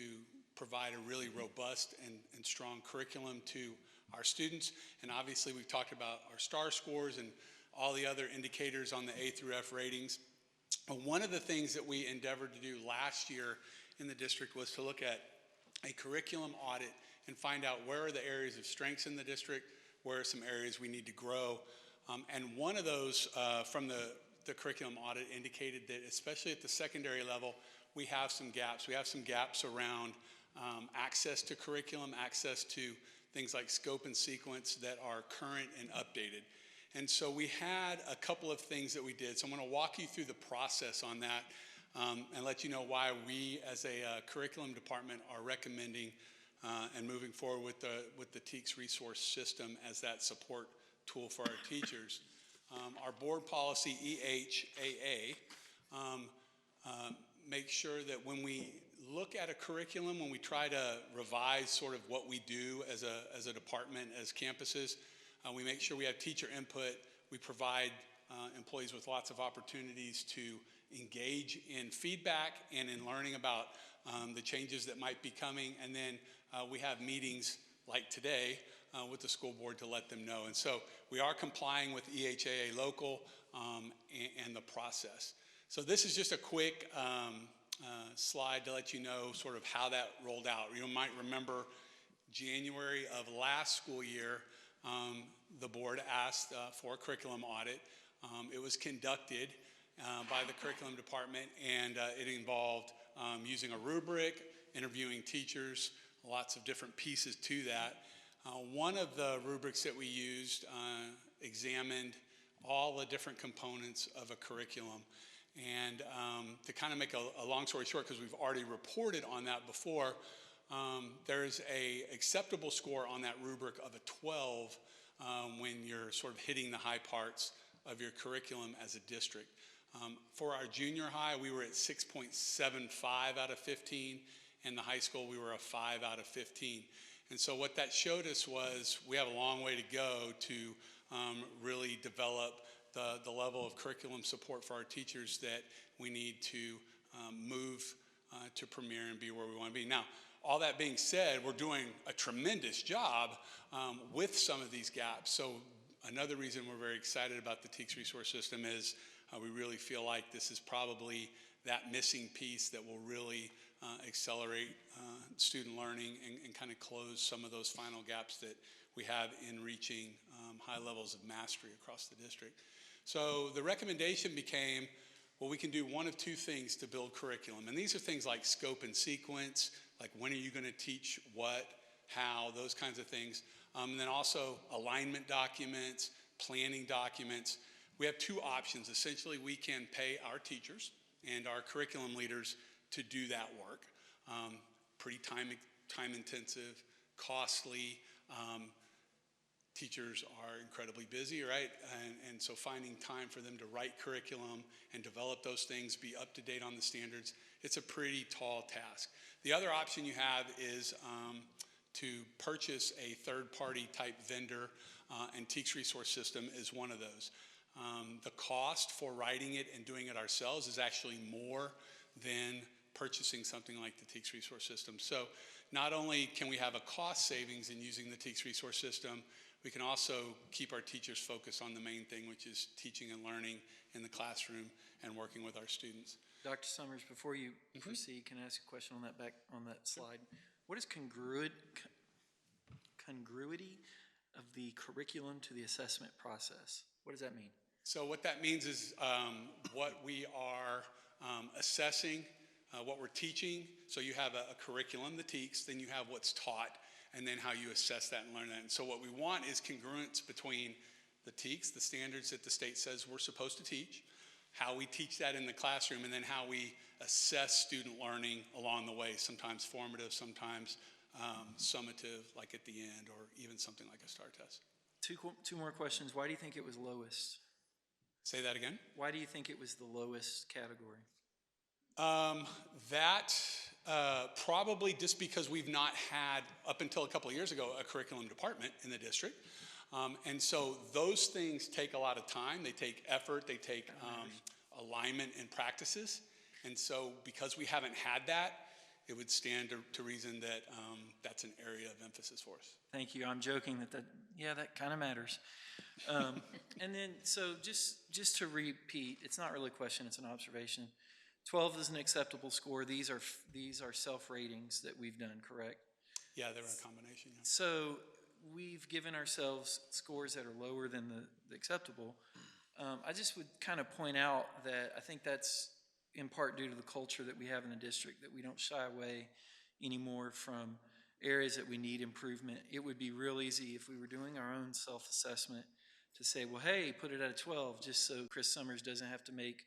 provide a really robust and strong curriculum to our students. And obviously, we've talked about our STAR scores and all the other indicators on the A through F ratings. One of the things that we endeavored to do last year in the district was to look at a curriculum audit and find out where are the areas of strengths in the district, where are some areas we need to grow. And one of those from the curriculum audit indicated that especially at the secondary level, we have some gaps. We have some gaps around access to curriculum, access to things like scope and sequence that are current and updated. And so we had a couple of things that we did. So I'm going to walk you through the process on that and let you know why we as a curriculum department are recommending and moving forward with the TEKS resource system as that support tool for our teachers. Our board policy EHAA makes sure that when we look at a curriculum, when we try to revise sort of what we do as a department, as campuses, we make sure we have teacher input. We provide employees with lots of opportunities to engage in feedback and in learning about the changes that might be coming. And then we have meetings like today with the school board to let them know. And so we are complying with EHAA local and the process. So this is just a quick slide to let you know sort of how that rolled out. You might remember January of last school year, the board asked for a curriculum audit. It was conducted by the curriculum department, and it involved using a rubric, interviewing teachers, lots of different pieces to that. One of the rubrics that we used examined all the different components of a curriculum. And to kind of make a long story short, because we've already reported on that before, there's a acceptable score on that rubric of a 12 when you're sort of hitting the high parts of your curriculum as a district. For our junior high, we were at 6.75 out of 15, and the high school, we were a 5 out of 15. And so what that showed us was we have a long way to go to really develop the level of curriculum support for our teachers that we need to move to premier and be where we want to be. Now, all that being said, we're doing a tremendous job with some of these gaps. So another reason we're very excited about the TEKS resource system is we really feel like this is probably that missing piece that will really accelerate student learning and kind of close some of those final gaps that we have in reaching high levels of mastery across the district. So the recommendation became, well, we can do one of two things to build curriculum. And these are things like scope and sequence, like when are you going to teach what, how, those kinds of things. And then also alignment documents, planning documents. We have two options. Essentially, we can pay our teachers and our curriculum leaders to do that work. Pretty time intensive, costly. Teachers are incredibly busy, right? And so finding time for them to write curriculum and develop those things, be up to date on the standards, it's a pretty tall task. The other option you have is to purchase a third-party type vendor, and TEKS resource system is one of those. The cost for writing it and doing it ourselves is actually more than purchasing something like the TEKS resource system. So not only can we have a cost savings in using the TEKS resource system, we can also keep our teachers focused on the main thing, which is teaching and learning in the classroom and working with our students. Dr. Summers, before you proceed, can I ask a question on that slide? What is congruity of the curriculum to the assessment process? What does that mean? So what that means is what we are assessing, what we're teaching. So you have a curriculum, the TEKS, then you have what's taught, and then how you assess that and learn that. And so what we want is congruence between the TEKS, the standards that the state says we're supposed to teach, how we teach that in the classroom, and then how we assess student learning along the way, sometimes formative, sometimes summative, like at the end, or even something like a STAR test. Two more questions. Why do you think it was lowest? Say that again? Why do you think it was the lowest category? Probably just because we've not had, up until a couple of years ago, a curriculum department in the district. And so those things take a lot of time. They take effort. They take alignment and practices. And so because we haven't had that, it would stand to reason that that's an area of emphasis for us. Thank you. I'm joking that kind of matters. And then, so just to repeat, it's not really a question, it's an observation. 12 is an acceptable score. These are self-ratings that we've done, correct? Yeah, they were a combination, yeah. So we've given ourselves scores that are lower than the acceptable. I just would kind of point out that I think that's in part due to the culture that we have in the district, that we don't shy away anymore from areas that we need improvement. It would be real easy if we were doing our own self-assessment to say, well, hey, put it at a 12, just so Chris Summers doesn't have to make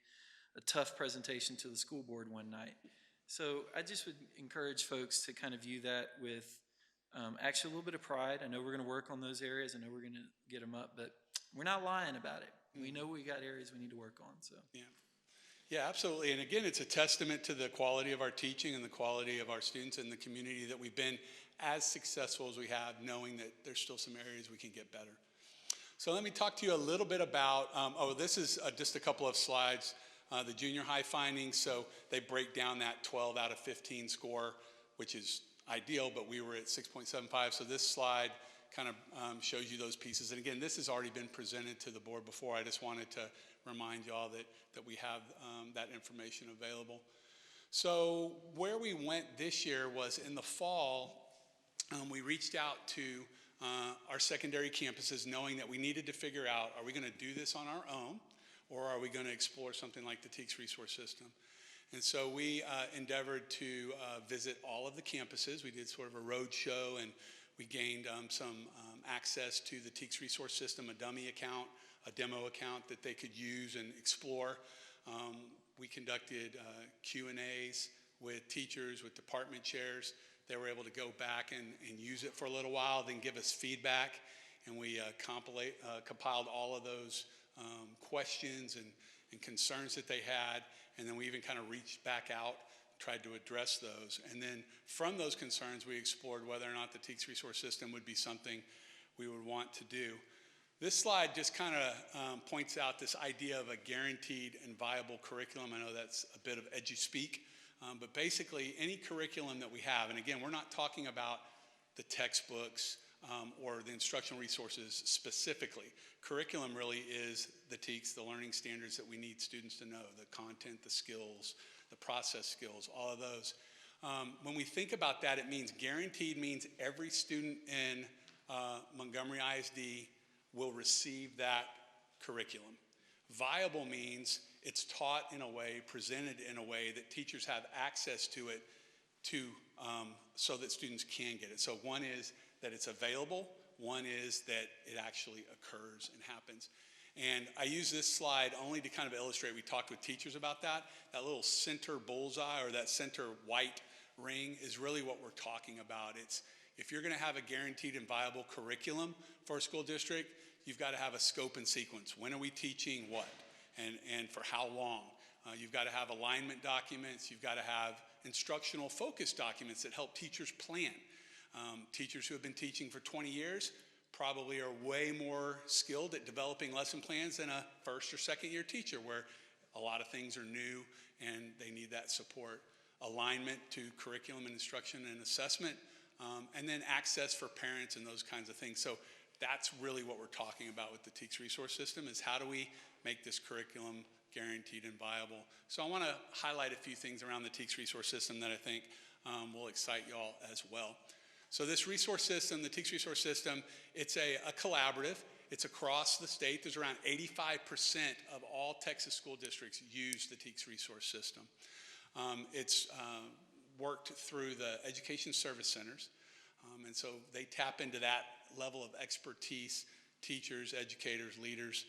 a tough presentation to the school board one night. So I just would encourage folks to kind of view that with actually a little bit of pride. I know we're going to work on those areas. I know we're going to get them up, but we're not lying about it. We know we got areas we need to work on. So Yeah. Yeah, absolutely. And again, it's a testament to the quality of our teaching and the quality of our students and the community that we've been as successful as we have, knowing that there's still some areas we can get better. So let me talk to you a little bit about, this is just a couple of slides, the junior high findings. So they break down that 12 out of 15 score, which is ideal, but we were at 6.75. So this slide kind of shows you those pieces. And again, this has already been presented to the board before. I just wanted to remind y'all that we have that information available. So where we went this year was in the fall, we reached out to our secondary campuses knowing that we needed to figure out, are we going to do this on our own, or are we going to explore something like the TEKS resource system? And so we endeavored to visit all of the campuses. We did sort of a road show, and we gained some access to the TEKS resource system, a dummy account, a demo account that they could use and explore. We conducted Q&As with teachers, with department chairs. They were able to go back and use it for a little while, then give us feedback, and we compiled all of those questions and concerns that they had, and then we even kind of reached back out, tried to address those. And then from those concerns, we explored whether or not the TEKS resource system would be something we would want to do. This slide just kind of points out this idea of a guaranteed and viable curriculum. I know that's a bit of edu-speak, but basically any curriculum that we have, and again, we're not talking about the textbooks or the instructional resources specifically. Curriculum really is the TEKS, the learning standards that we need students to know, the content, the skills, the process skills, all of those. When we think about that, it means guaranteed means every student in Montgomery ISD will receive that curriculum. Viable means it's taught in a way, presented in a way that teachers have access to it so that students can get it. So one is that it's available, one is that it actually occurs and happens. And I use this slide only to kind of illustrate, we talked with teachers about that. That little center bullseye or that center white ring is really what we're talking about. It's if you're going to have a guaranteed and viable curriculum for a school district, you've got to have a scope and sequence. When are we teaching what? And for how long? You've got to have alignment documents. You've got to have instructional focus documents that help teachers plan. Teachers who have been teaching for 20 years probably are way more skilled at developing lesson plans than a first or second year teacher, where a lot of things are new and they need that support. Alignment to curriculum and instruction and assessment, and then access for parents and those kinds of things. So that's really what we're talking about with the TEKS resource system, is how do we make this curriculum guaranteed and viable. So I want to highlight a few things around the TEKS resource system that I think will excite y'all as well. So this resource system, the TEKS resource system, it's a collaborative. It's across the state. There's around 85% of all Texas school districts use the TEKS resource system. It's worked through the education service centers, and so they tap into that level of expertise, teachers, educators, leaders,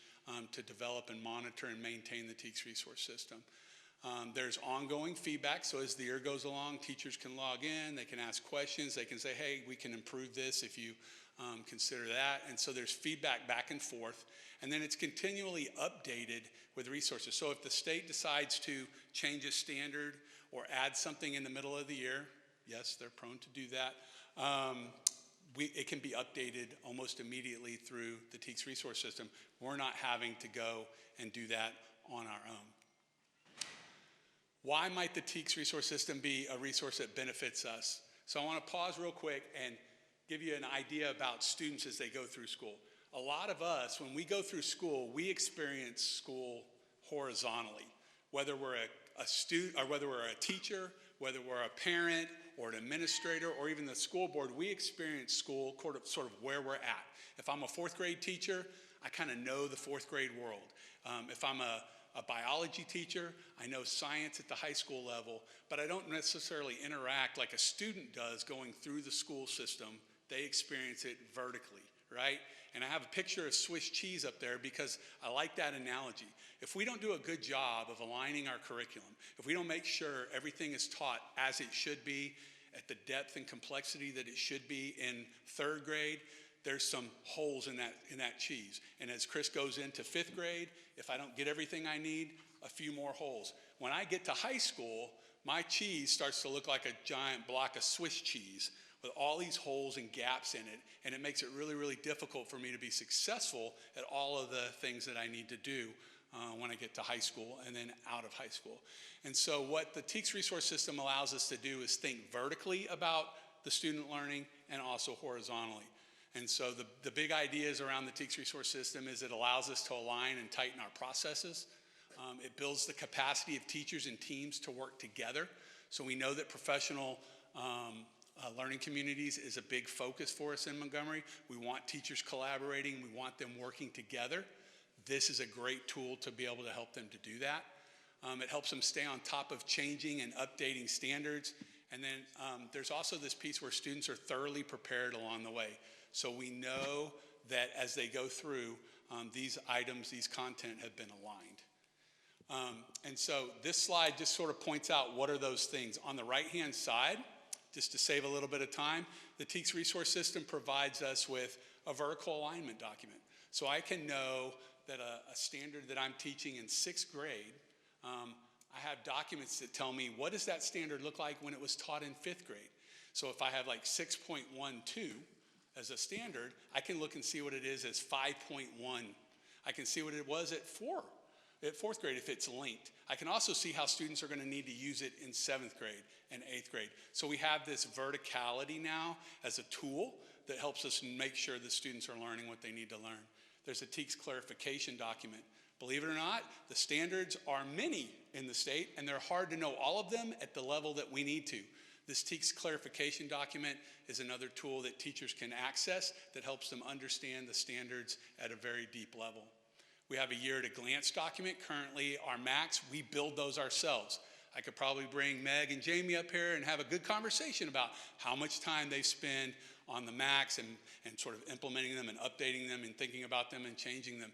to develop and monitor and maintain the TEKS resource system. There's ongoing feedback, so as the year goes along, teachers can log in, they can ask questions, they can say, hey, we can improve this if you consider that, and so there's feedback back and forth, and then it's continually updated with resources. So if the state decides to change a standard or add something in the middle of the year, yes, they're prone to do that, it can be updated almost immediately through the TEKS resource system. We're not having to go and do that on our own. Why might the TEKS resource system be a resource that benefits us? So I want to pause real quick and give you an idea about students as they go through school. A lot of us, when we go through school, we experience school horizontally. Whether we're a student, or whether we're a teacher, whether we're a parent or an administrator or even the school board, we experience school sort of where we're at. If I'm a fourth grade teacher, I kind of know the fourth grade world. If I'm a biology teacher, I know science at the high school level, but I don't necessarily interact like a student does going through the school system. They experience it vertically, right? And I have a picture of Swiss cheese up there because I like that analogy. If we don't do a good job of aligning our curriculum, if we don't make sure everything is taught as it should be, at the depth and complexity that it should be in third grade, there's some holes in that cheese. And as Chris goes into fifth grade, if I don't get everything I need, a few more holes. When I get to high school, my cheese starts to look like a giant block of Swiss cheese with all these holes and gaps in it, and it makes it really, really difficult for me to be successful at all of the things that I need to do when I get to high school and then out of high school. And so what the TEKS resource system allows us to do is think vertically about the student learning and also horizontally. And so the big ideas around the TEKS resource system is it allows us to align and tighten our processes. It builds the capacity of teachers and teams to work together. So we know that professional learning communities is a big focus for us in Montgomery. We want teachers collaborating. We want them working together. This is a great tool to be able to help them to do that. It helps them stay on top of changing and updating standards. And then there's also this piece where students are thoroughly prepared along the way. So we know that as they go through, these items, these content have been aligned. And so this slide just sort of points out what are those things. On the right-hand side, just to save a little bit of time, the TEKS resource system provides us with a vertical alignment document. So I can know that a standard that I'm teaching in sixth grade, I have documents that tell me what does that standard look like when it was taught in fifth grade. So if I have like 6.12 as a standard, I can look and see what it is as 5.1. I can see what it was at fourth grade if it's linked. I can also see how students are going to need to use it in seventh grade and eighth grade. So we have this verticality now as a tool that helps us make sure the students are learning what they need to learn. There's a TEKS clarification document. Believe it or not, the standards are many in the state, and they're hard to know all of them at the level that we need to. This TEKS clarification document is another tool that teachers can access that helps them understand the standards at a very deep level. We have a year at a glance document. Currently, our MACs, we build those ourselves. I could probably bring Meg and Jamie up here and have a good conversation about how much time they spend on the MACs and sort of implementing them and updating them and thinking about them and changing them.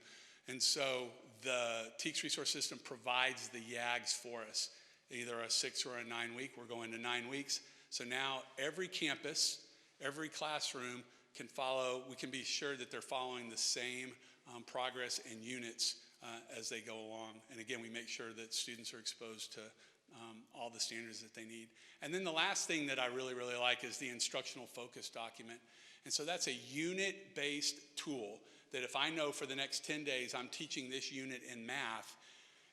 And so the TEKS resource system provides the YAGs for us, either a 6 or a 9 week. We're going to 9 weeks. So now every campus, every classroom can follow, we can be sure that they're following the same progress and units as they go along. And again, we make sure that students are exposed to all the standards that they need. And then the last thing that I really, really like is the instructional focus document. And so that's a unit-based tool that if I know for the next 10 days I'm teaching this unit in math,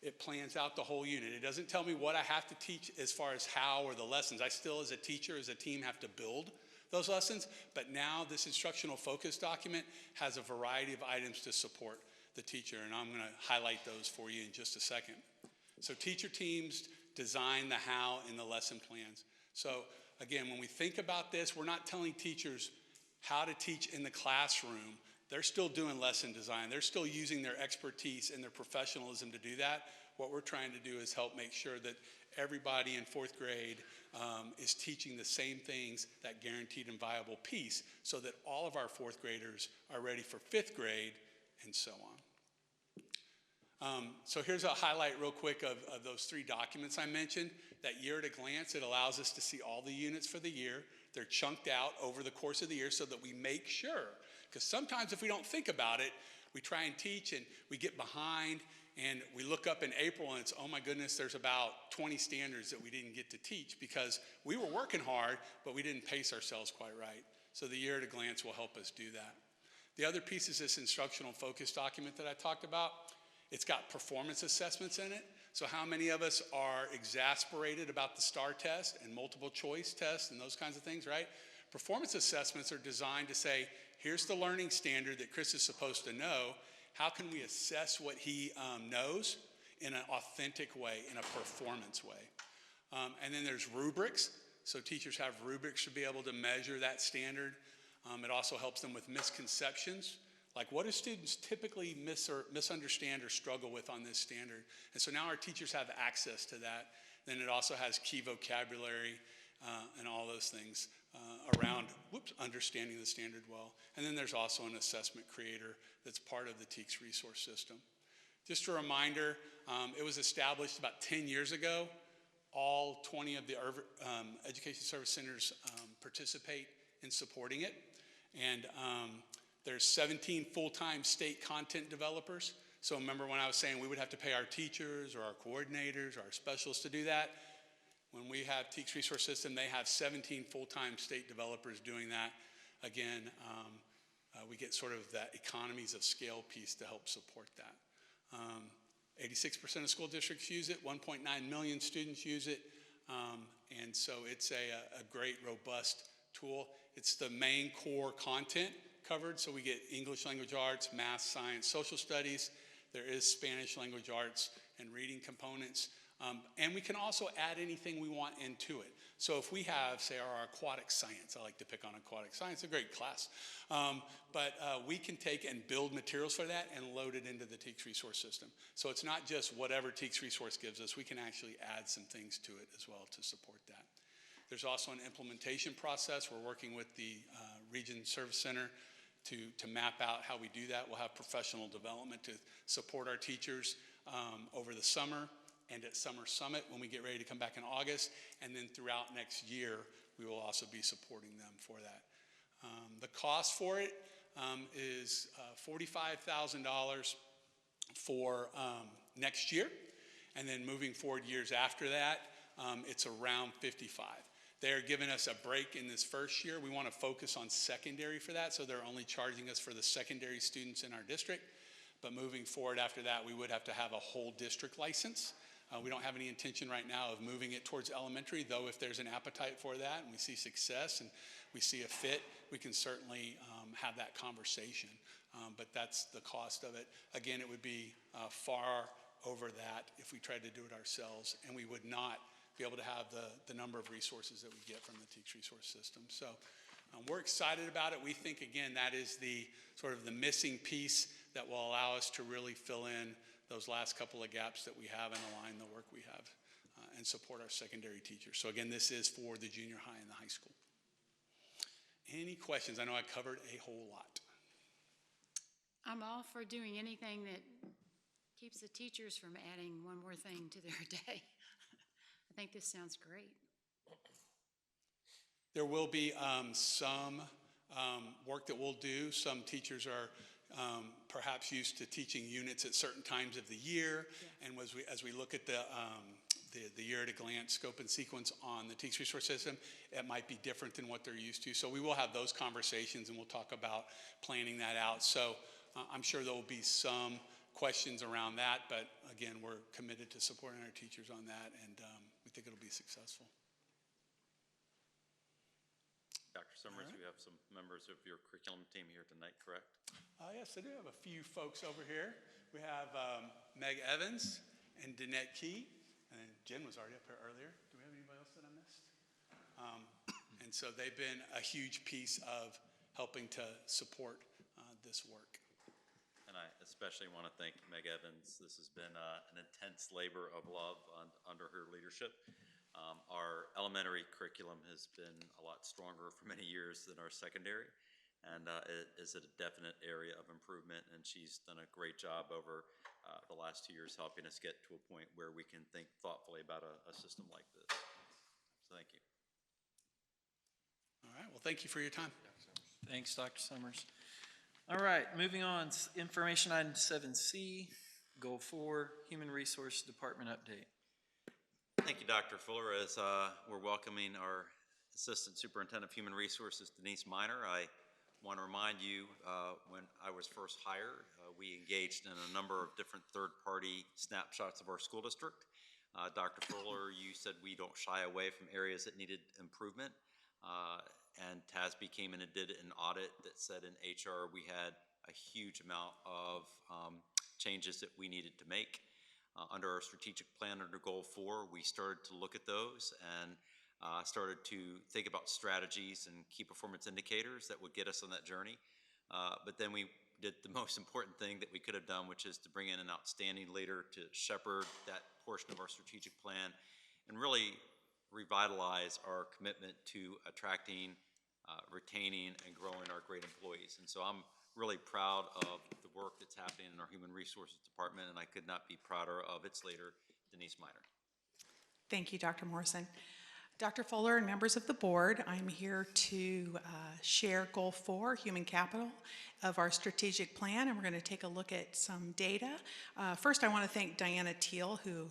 it plans out the whole unit. It doesn't tell me what I have to teach as far as how or the lessons. I still, as a teacher, as a team, have to build those lessons. But now this instructional focus document has a variety of items to support the teacher. And I'm going to highlight those for you in just a second. So teacher teams design the how in the lesson plans. So again, when we think about this, we're not telling teachers how to teach in the classroom. They're still doing lesson design. They're still using their expertise and their professionalism to do that. What we're trying to do is help make sure that everybody in fourth grade is teaching the same things, that guaranteed and viable piece, so that all of our fourth graders are ready for fifth grade and so on. So here's a highlight real quick of those 3 documents I mentioned. That year at a glance, it allows us to see all the units for the year. They're chunked out over the course of the year so that we make sure, because sometimes if we don't think about it, we try and teach and we get behind and we look up in April and it's, oh my goodness, there's about 20 standards that we didn't get to teach because we were working hard, but we didn't pace ourselves quite right. So the year at a glance will help us do that. The other piece is this instructional focus document that I talked about. It's got performance assessments in it. So how many of us are exasperated about the STAR test and multiple choice tests and those kinds of things, right? Performance assessments are designed to say, here's the learning standard that Chris is supposed to know. How can we assess what he knows in an authentic way, in a performance way. And then there's rubrics. So teachers have rubrics to be able to measure that standard. It also helps them with misconceptions. Like, what do students typically misunderstand or struggle with on this standard? And so now our teachers have access to that. Then it also has key vocabulary and all those things around understanding the standard well. And then there's also an assessment creator that's part of the TEKS resource system. Just a reminder, it was established about 10 years ago. All 20 of the Education Service Centers participate in supporting it. And there's 17 full-time state content developers. So remember when I was saying we would have to pay our teachers or our coordinators or our specialists to do that? When we have TEKS Resource System, they have 17 full-time state developers doing that. Again, we get sort of that economies of scale piece to help support that. 86% of school districts use it, 1.9 million students use it, and so it's a great, robust tool. It's the main core content covered, so we get English language arts, math, science, social studies. There is Spanish language arts and reading components. And we can also add anything we want into it. So if we have, say, our aquatic science, I like to pick on aquatic science, a great class. But we can take and build materials for that and load it into the TEKS resource system. So it's not just whatever TEKS resource gives us, we can actually add some things to it as well to support that. There's also an implementation process. We're working with the Region Service Center to map out how we do that. We'll have professional development to support our teachers over the summer and at Summer Summit when we get ready to come back in August, and then throughout next year, we will also be supporting them for that. The cost for it is $45,000 for next year, and then moving forward years after that, it's around $55,000. They're giving us a break in this first year. We want to focus on secondary for that, so they're only charging us for the secondary students in our district. But moving forward after that, we would have to have a whole district license. We don't have any intention right now of moving it towards elementary, though if there's an appetite for that and we see success and we see a fit, we can certainly have that conversation. But that's the cost of it. Again, it would be far over that if we tried to do it ourselves, and we would not be able to have the number of resources that we get from the TEKS resource system. So we're excited about it. We think, again, that is the sort of the missing piece that will allow us to really fill in those last couple of gaps that we have and align the work we have and support our secondary teachers. So again, this is for the junior high and the high school. Any questions? I know I covered a whole lot. I'm all for doing anything that keeps the teachers from adding one more thing to their day. I think this sounds great. There will be some work that we'll do. Some teachers are perhaps used to teaching units at certain times of the year, and as we look at the year at a glance scope and sequence on the TEKS resource system, it might be different than what they're used to. So we will have those conversations and we'll talk about planning that out. So I'm sure there will be some questions around that, but again, we're committed to supporting our teachers on that, and we think it'll be successful. Dr. Summers, you have some members of your curriculum team here tonight, correct? Yes, I do have a few folks over here. We have Meg Evans and Danette Key, and Jen was already up here earlier. Do we have anybody else that I missed? And so they've been a huge piece of helping to support this work. And I especially want to thank Meg Evans. This has been an intense labor of love under her leadership. Our elementary curriculum has been a lot stronger for many years than our secondary, and it is a definite area of improvement, and she's done a great job over the last 2 years helping us get to a point where we can think thoughtfully about a system like this. So thank you. All right, well, thank you for your time. Thanks, Dr. Summers. All right, moving on, information item 7C, goal 4, Human Resource Department update. Thank you, Dr. Fuller. As we're welcoming our Assistant Superintendent of Human Resources, Denise Miner, I want to remind you when I was first hired, we engaged in a number of different third-party snapshots of our school district. Dr. Fuller, you said we don't shy away from areas that needed improvement, and TASB came in and did an audit that said in HR we had a huge amount of changes that we needed to make. under our strategic plan under Goal 4, we started to look at those and started to think about strategies and key performance indicators that would get us on that journey. But then we did the most important thing that we could have done, which is to bring in an outstanding leader to shepherd that portion of our strategic plan and really revitalize our commitment to attracting, retaining, and growing our great employees. And so I'm really proud of the work that's happening in our Human Resources Department, and I could not be prouder of its leader, Denise Miner. Thank you, Dr. Morrison. Dr. Fuller and members of the board, I'm here to share Goal 4, Human Capital, of our strategic plan, and we're going to take a look at some data. First, I want to thank Diana Teal, who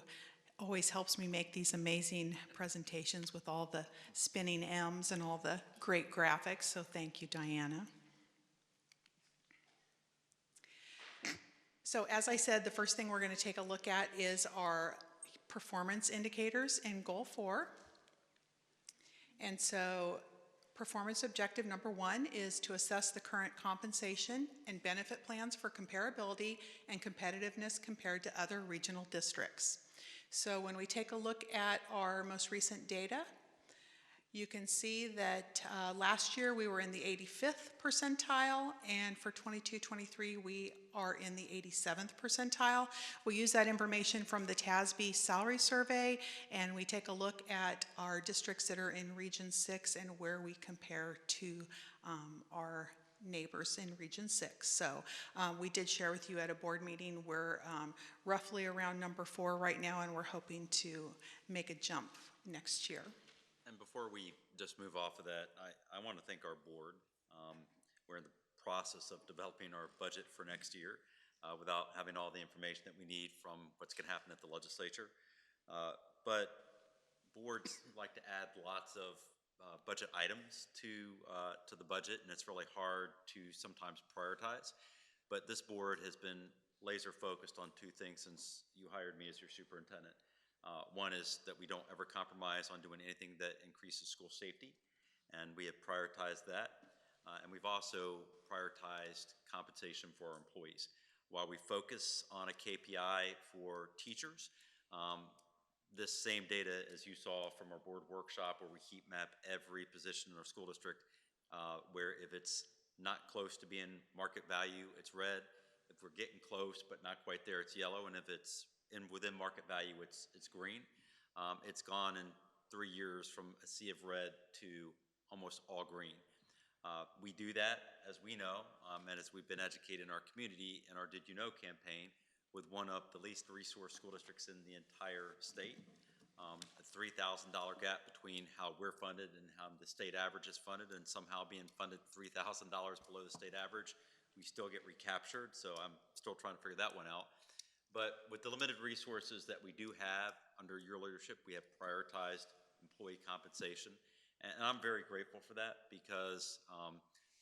always helps me make these amazing presentations with all the spinning M's and all the great graphics, so thank you, Diana. So as I said, the first thing we're going to take a look at is our performance indicators in Goal 4. And so performance objective number 1 is to assess the current compensation and benefit plans for comparability and competitiveness compared to other regional districts. So when we take a look at our most recent data, you can see that last year we were in the 85th percentile, and for 22-23 we are in the 87th percentile. We use that information from the TASB salary survey, and we take a look at our districts that are in Region 6 and where we compare to our neighbors in Region 6. So we did share with you at a board meeting we're roughly around number 4 right now, and we're hoping to make a jump next year. And before we just move off of that, I want to thank our board. We're in the process of developing our budget for next year without having all the information that we need from what's going to happen at the legislature. But boards like to add lots of budget items to the budget, and it's really hard to sometimes prioritize. But this board has been laser focused on 2 things since you hired me as your superintendent. One is that we don't ever compromise on doing anything that increases school safety, and we have prioritized that. And we've also prioritized compensation for our employees. While we focus on a KPI for teachers, this same data, as you saw from our board workshop, where we heat map every position in our school district, where if it's not close to being market value, it's red. If we're getting close but not quite there, it's yellow. And if it's within market value, it's green. It's gone in 3 years from a sea of red to almost all green. We do that, as we know, and as we've been educated in our community in our Did You Know campaign, with one of the least resourced school districts in the entire state. A $3,000 gap between how we're funded and how the state average is funded, and somehow being funded $3,000 below the state average, we still get recaptured, so I'm still trying to figure that one out. But with the limited resources that we do have under your leadership, we have prioritized employee compensation. And I'm very grateful for that because,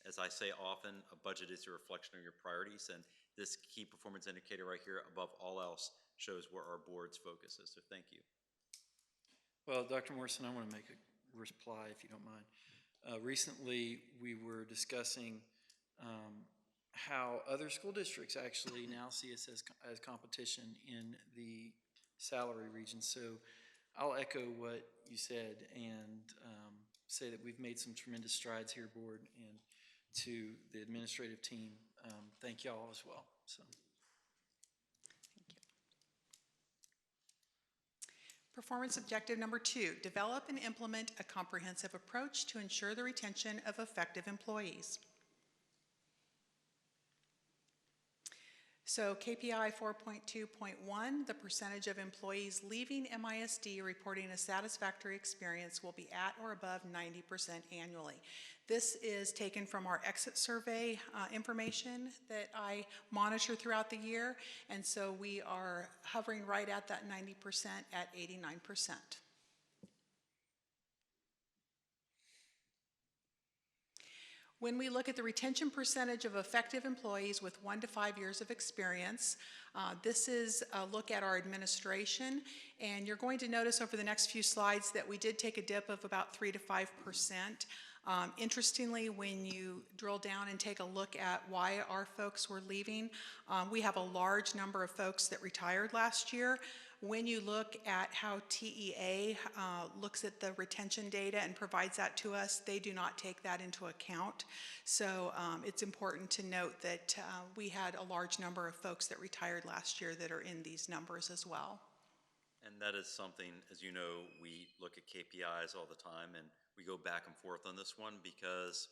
as I say often, a budget is a reflection of your priorities. And this key performance indicator right here, above all else, shows where our board's focus is. So thank you. Well, Dr. Morrison, I want to make a reply, if you don't mind. Recently, we were discussing how other school districts actually now see us as competition in the salary region. So I'll echo what you said and say that we've made some tremendous strides here, board, and to the administrative team. Thank y'all as well. So. Thank you. Performance objective number 2, develop and implement a comprehensive approach to ensure the retention of effective employees. So KPI 4.2.1, the percentage of employees leaving MISD reporting a satisfactory experience will be at or above 90% annually. This is taken from our exit survey information that I monitor throughout the year, and so we are hovering right at that 90% at 89%. When we look at the retention percentage of effective employees with 1 to 5 years of experience, this is a look at our administration, and you're going to notice over the next few slides that we did take a dip of about 3 to 5%. Interestingly, when you drill down and take a look at why our folks were leaving, we have a large number of folks that retired last year. When you look at how TEA looks at the retention data and provides that to us, they do not take that into account. So it's important to note that we had a large number of folks that retired last year that are in these numbers as well. And that is something, as you know, we look at KPIs all the time, and we go back and forth on this one because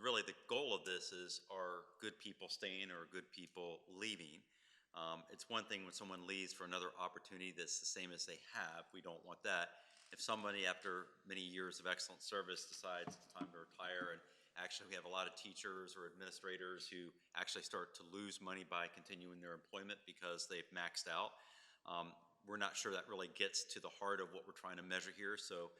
really the goal of this is, are good people staying or good people leaving? It's one thing when someone leaves for another opportunity that's the same as they have. We don't want that. If somebody after many years of excellent service decides it's time to retire, and actually we have a lot of teachers or administrators who actually start to lose money by continuing their employment because they've maxed out. We're not sure that really gets to the heart of what we're trying to measure here. So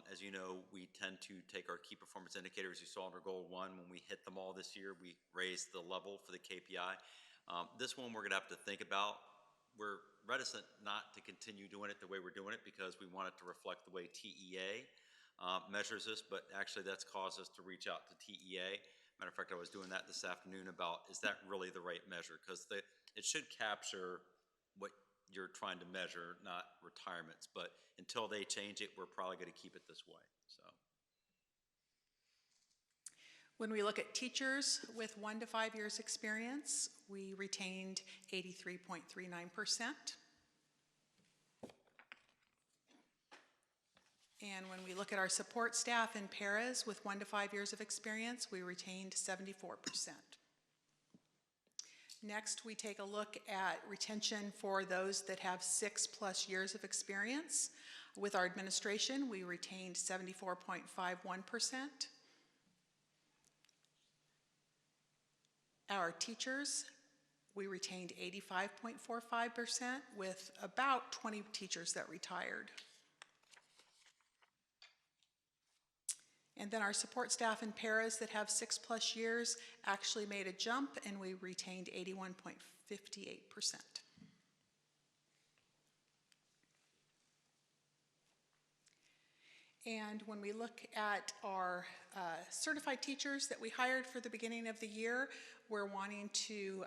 as you know, we tend to take our key performance indicators you saw under goal 1. When we hit them all this year, we raised the level for the KPI. This one we're going to have to think about. We're reticent not to continue doing it the way we're doing it because we want it to reflect the way TEA measures this, but actually that's caused us to reach out to TEA. Matter of fact, I was doing that this afternoon about, is that really the right measure? Because it should capture what you're trying to measure, not retirements. But until they change it, we're probably going to keep it this way. So. When we look at teachers with 1 to 5 years experience, we retained 83.39%. And when we look at our support staff and paras with 1 to 5 years of experience, we retained 74%. Next, we take a look at retention for those that have 6+ years of experience. With our administration, we retained 74.51%. Our teachers, we retained 85.45% with about 20 teachers that retired. And then our support staff and paras that have 6+ years actually made a jump, and we retained 81.58%. And when we look at our certified teachers that we hired for the beginning of the year, we're wanting to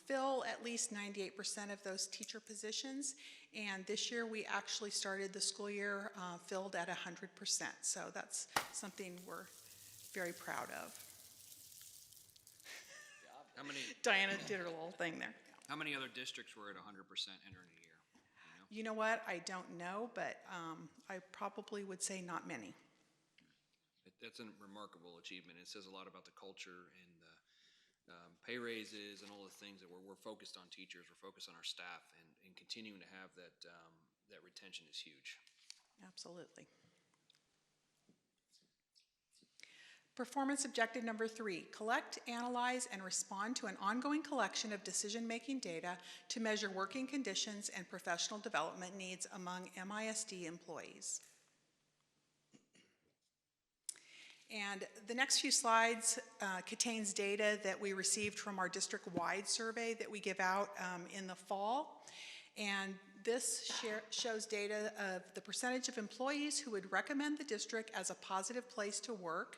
fill at least 98% of those teacher positions. And this year we actually started the school year filled at 100%. So that's something we're very proud of. How many? Diana did her little thing there. How many other districts were at 100% entering a year? You know what? I don't know, but I probably would say not many. That's a remarkable achievement. It says a lot about the culture and the pay raises and all the things that we're focused on teachers, we're focused on our staff, and continuing to have that, that retention is huge. Absolutely. Performance objective number 3, collect, analyze, and respond to an ongoing collection of decision-making data to measure working conditions and professional development needs among MISD employees. And the next few slides contains data that we received from our district-wide survey that we give out in the fall. And this shows data of the percentage of employees who would recommend the district as a positive place to work.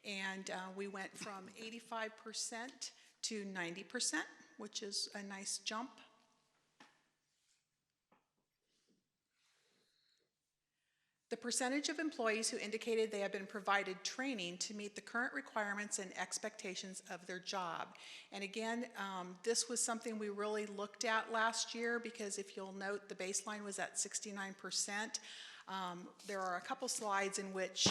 And we went from 85% to 90%, which is a nice jump. The percentage of employees who indicated they have been provided training to meet the current requirements and expectations of their job. And again, this was something we really looked at last year because if you'll note, the baseline was at 69%. There are a couple slides in which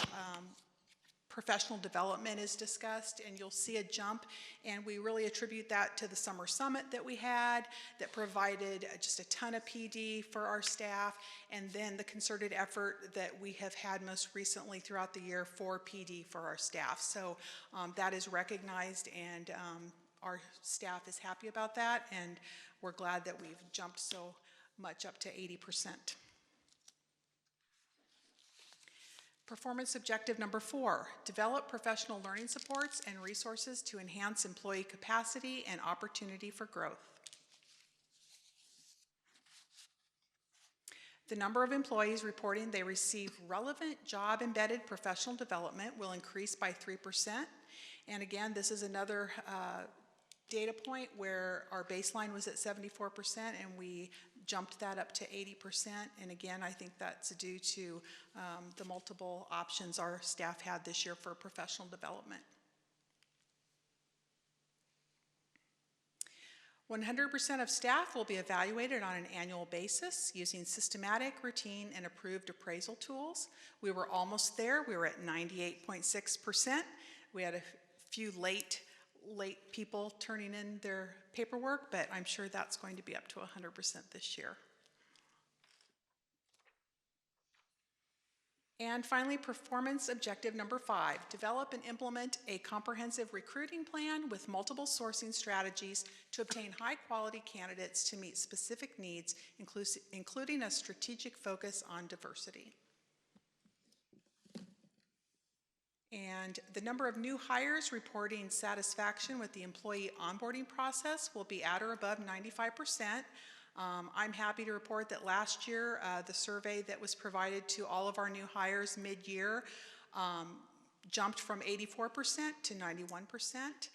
professional development is discussed, and you'll see a jump, and we really attribute that to the summer summit that we had that provided just a ton of PD for our staff, and then the concerted effort that we have had most recently throughout the year for PD for our staff. So that is recognized, and our staff is happy about that, and we're glad that we've jumped so much up to 80%. Performance objective number 4, develop professional learning supports and resources to enhance employee capacity and opportunity for growth. The number of employees reporting they receive relevant job-embedded professional development will increase by 3%. And again, this is another data point where our baseline was at 74% and we jumped that up to 80%. And again, I think that's due to the multiple options our staff had this year for professional development. 100% of staff will be evaluated on an annual basis using systematic, routine, and approved appraisal tools. We were almost there. We were at 98.6%. We had a few late people turning in their paperwork, but I'm sure that's going to be up to 100% this year. And finally, performance objective number 5, develop and implement a comprehensive recruiting plan with multiple sourcing strategies to obtain high-quality candidates to meet specific needs, including a strategic focus on diversity. And the number of new hires reporting satisfaction with the employee onboarding process will be at or above 95%. I'm happy to report that last year, the survey that was provided to all of our new hires mid-year jumped from 84% to 91%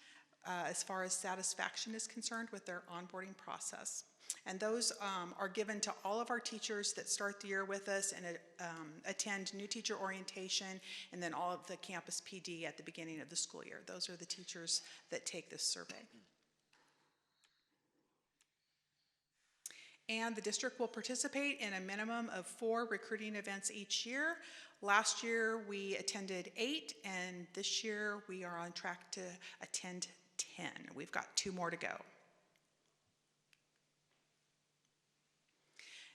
as far as satisfaction is concerned with their onboarding process. And those are given to all of our teachers that start the year with us and attend new teacher orientation, and then all of the campus PD at the beginning of the school year. Those are the teachers that take this survey. And the district will participate in a minimum of 4 recruiting events each year. Last year we attended 8, and this year we are on track to attend 10. We've got 2 more to go.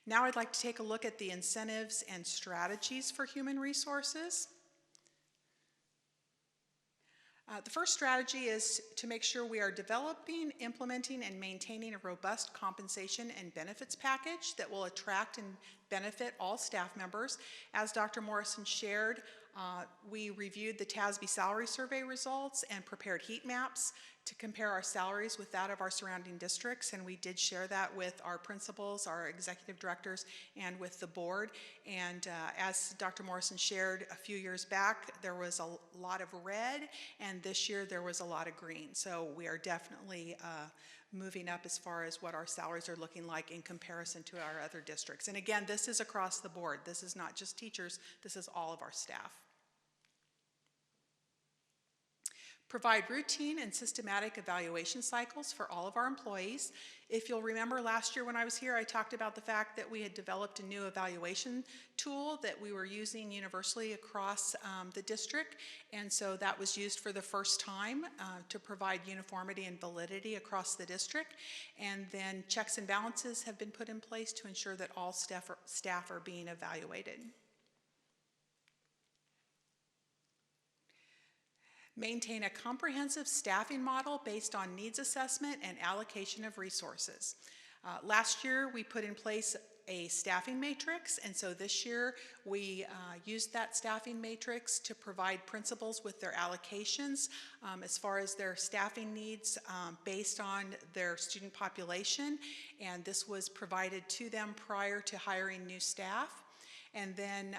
Now I'd like to take a look at the incentives and strategies for human resources. The first strategy is to make sure we are developing, implementing, and maintaining a robust compensation and benefits package that will attract and benefit all staff members. As Dr. Morrison shared, we reviewed the TASB salary survey results and prepared heat maps to compare our salaries with that of our surrounding districts, and we did share that with our principals, our executive directors, and with the board. And as Dr. Morrison shared a few years back, there was a lot of red, and this year there was a lot of green. So we are definitely moving up as far as what our salaries are looking like in comparison to our other districts. And again, this is across the board. This is not just teachers, this is all of our staff. Provide routine and systematic evaluation cycles for all of our employees. If you'll remember last year when I was here, I talked about the fact that we had developed a new evaluation tool that we were using universally across the district. And so that was used for the first time to provide uniformity and validity across the district. And then checks and balances have been put in place to ensure that all staff are being evaluated. Maintain a comprehensive staffing model based on needs assessment and allocation of resources. Last year, we put in place a staffing matrix, and so this year we used that staffing matrix to provide principals with their allocations as far as their staffing needs based on their student population, and this was provided to them prior to hiring new staff. And then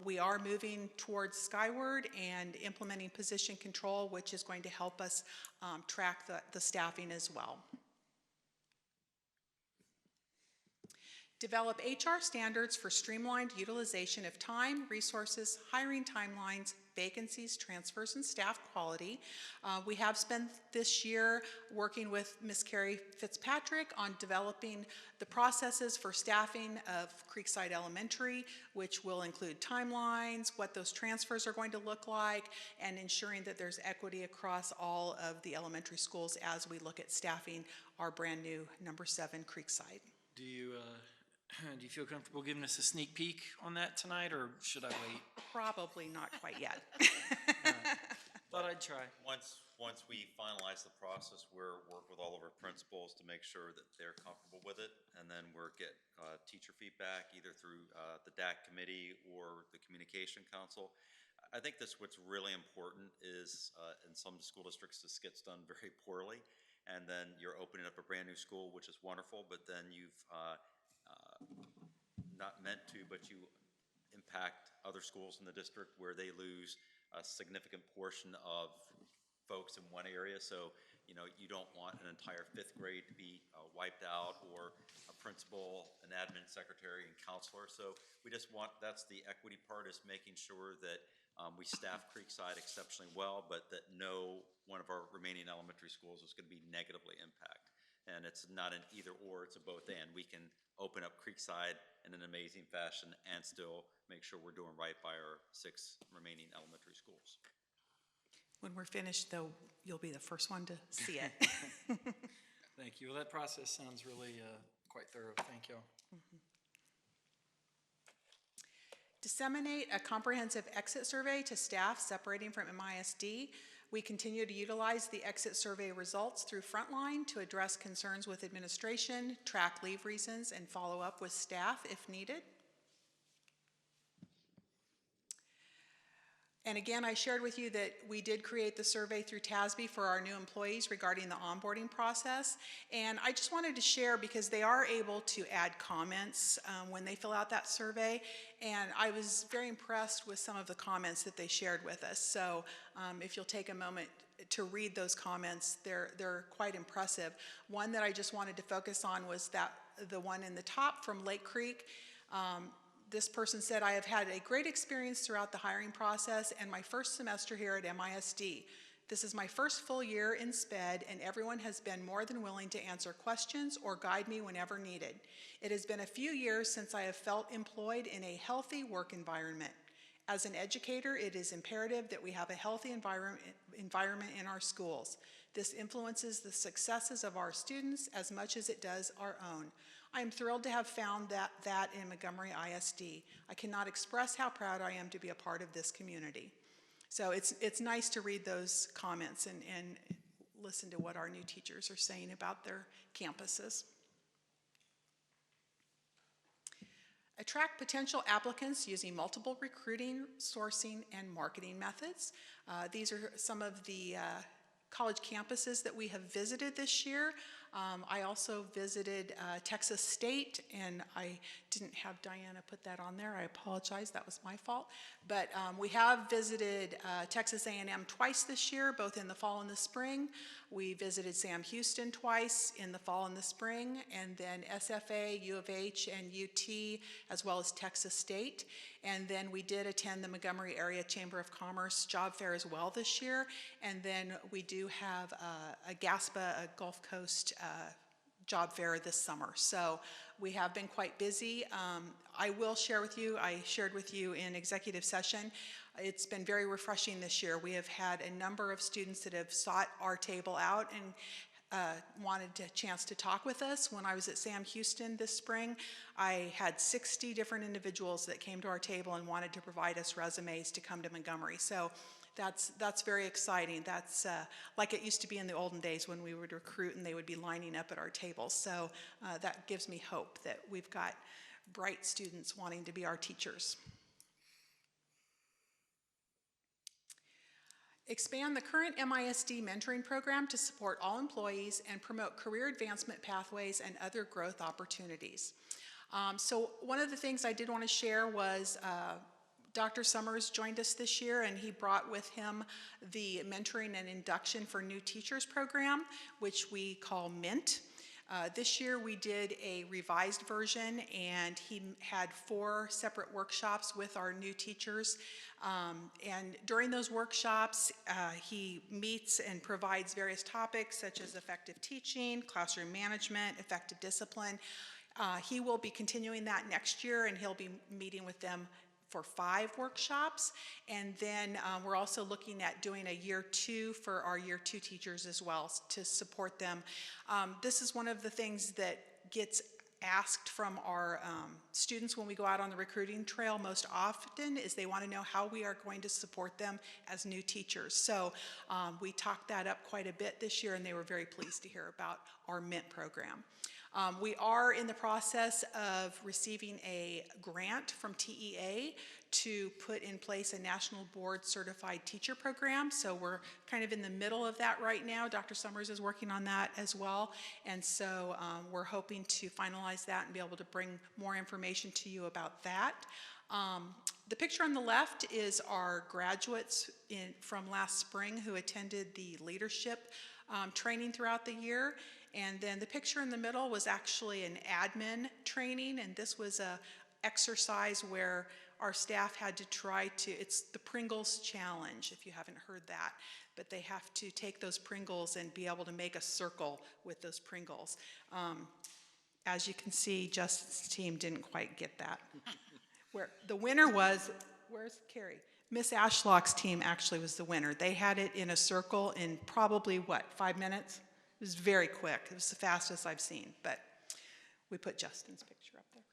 we are moving towards Skyward and implementing position control, which is going to help us track the staffing as well. Develop HR standards for streamlined utilization of time, resources, hiring timelines, vacancies, transfers, and staff quality. We have spent this year working with Ms. Carrie Fitzpatrick on developing the processes for staffing of Creekside Elementary, which will include timelines, what those transfers are going to look like, and ensuring that there's equity across all of the elementary schools as we look at staffing our brand new number 7 Creekside. Do you feel comfortable giving us a sneak peek on that tonight, or should I wait? Probably not quite yet. Thought I'd try. Once we finalize the process, we'll work with all of our principals to make sure that they're comfortable with it, and then we'll get teacher feedback either through the DAC committee or the communication council. I think what's really important is in some school districts this gets done very poorly, and then you're opening up a brand new school, which is wonderful, but then you've not meant to, but you impact other schools in the district where they lose a significant portion of folks in one area. So, you know, you don't want an entire fifth grade to be wiped out, or a principal, an admin secretary, and counselor. So we just want, that's the equity part, is making sure that we staff Creekside exceptionally well, but that no one of our remaining elementary schools is going to be negatively impacted. And it's not an either or, it's a both and. We can open up Creekside in an amazing fashion and still make sure we're doing right by our 6 remaining elementary schools. When we're finished, though, you'll be the first one to see it. Thank you. Well, that process sounds really quite thorough. Thank you. Disseminate a comprehensive exit survey to staff separating from MISD. We continue to utilize the exit survey results through Frontline to address concerns with administration, track leave reasons, and follow up with staff if needed. And again, I shared with you that we did create the survey through TASB for our new employees regarding the onboarding process. And I just wanted to share, because they are able to add comments when they fill out that survey. And I was very impressed with some of the comments that they shared with us. So if you'll take a moment to read those comments, they're quite impressive. One that I just wanted to focus on was the one in the top from Lake Creek. This person said, I have had a great experience throughout the hiring process and my first semester here at MISD. This is my first full year in SPED, and everyone has been more than willing to answer questions or guide me whenever needed. It has been a few years since I have felt employed in a healthy work environment. As an educator, it is imperative that we have a healthy environment in our schools. This influences the successes of our students as much as it does our own. I am thrilled to have found that in Montgomery ISD. I cannot express how proud I am to be a part of this community. So it's nice to read those comments and listen to what our new teachers are saying about their campuses. Attract potential applicants using multiple recruiting, sourcing, and marketing methods. These are some of the college campuses that we have visited this year. I also visited Texas State, and I didn't have Diana put that on there. I apologize, that was my fault. But we have visited Texas A&M twice this year, both in the fall and the spring. We visited Sam Houston twice in the fall and the spring, and then SFA, U of H, and UT, as well as Texas State. And then we did attend the Montgomery Area Chamber of Commerce job fair as well this year. And then we do have a GASPA, a Gulf Coast job fair this summer. So we have been quite busy. I will share with you, I shared with you in executive session, it's been very refreshing this year. We have had a number of students that have sought our table out and wanted a chance to talk with us. When I was at Sam Houston this spring, I had 60 different individuals that came to our table and wanted to provide us resumes to come to Montgomery. So that's very exciting. That's like it used to be in the olden days when we would recruit and they would be lining up at our tables. So that gives me hope that we've got bright students wanting to be our teachers. Expand the current MISD mentoring program to support all employees and promote career advancement pathways and other growth opportunities. So one of the things I did want to share was Dr. Summers joined us this year, and he brought with him the Mentoring and Induction for New Teachers program, which we call MINT. This year we did a revised version, and he had 4 separate workshops with our new teachers. And during those workshops, he meets and provides various topics such as effective teaching, classroom management, effective discipline. He will be continuing that next year, and he'll be meeting with them for 5 workshops. And then we're also looking at doing a year 2 for our year 2 teachers as well to support them. This is one of the things that gets asked from our students when we go out on the recruiting trail most often, is they want to know how we are going to support them as new teachers. So we talked that up quite a bit this year, and they were very pleased to hear about our MINT program. We are in the process of receiving a grant from TEA to put in place a national board certified teacher program. So we're kind of in the middle of that right now. Dr. Summers is working on that as well. And so we're hoping to finalize that and be able to bring more information to you about that. The picture on the left is our graduates from last spring who attended the leadership training throughout the year. And then the picture in the middle was actually an admin training, and this was a exercise where our staff had to try to, it's the Pringles challenge, if you haven't heard that, but they have to take those Pringles and be able to make a circle with those Pringles. As you can see, Justin's team didn't quite get that. Where the winner was, where's Carrie? Miss Ashlock's team actually was the winner. They had it in a circle in probably, 5 minutes? It was very quick. It was the fastest I've seen, but we put Justin's picture up there.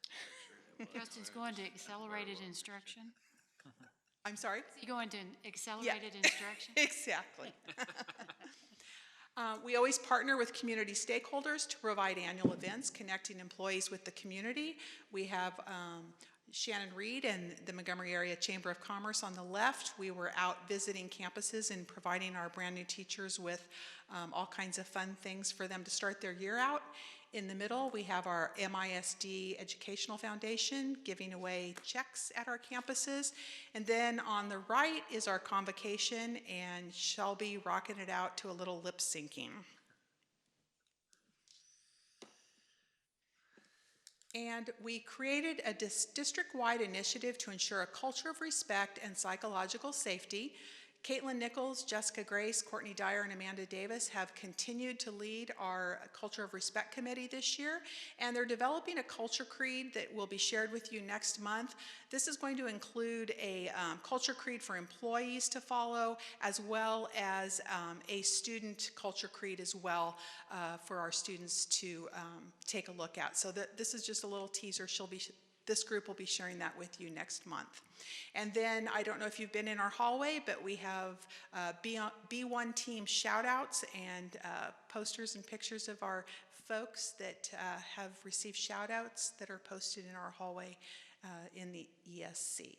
Justin's going to accelerated instruction. I'm sorry? Is he going to accelerated instruction? Exactly. We always partner with community stakeholders to provide annual events connecting employees with the community. We have Shannon Reed and the Montgomery Area Chamber of Commerce on the left. We were out visiting campuses and providing our brand new teachers with all kinds of fun things for them to start their year out. In the middle, we have our MISD Educational Foundation giving away checks at our campuses. And then on the right is our convocation and Shelby rocking it out to a little lip syncing. And we created a district-wide initiative to ensure a culture of respect and psychological safety. Caitlin Nichols, Jessica Grace, Courtney Dyer, and Amanda Davis have continued to lead our Culture of Respect Committee this year, and they're developing a culture creed that will be shared with you next month. This is going to include a culture creed for employees to follow, as well as a student culture creed as well for our students to take a look at. So this is just a little teaser. This group will be sharing that with you next month. And then, I don't know if you've been in our hallway, but we have B1 team shout outs and posters and pictures of our folks that have received shout outs that are posted in our hallway in the ESC.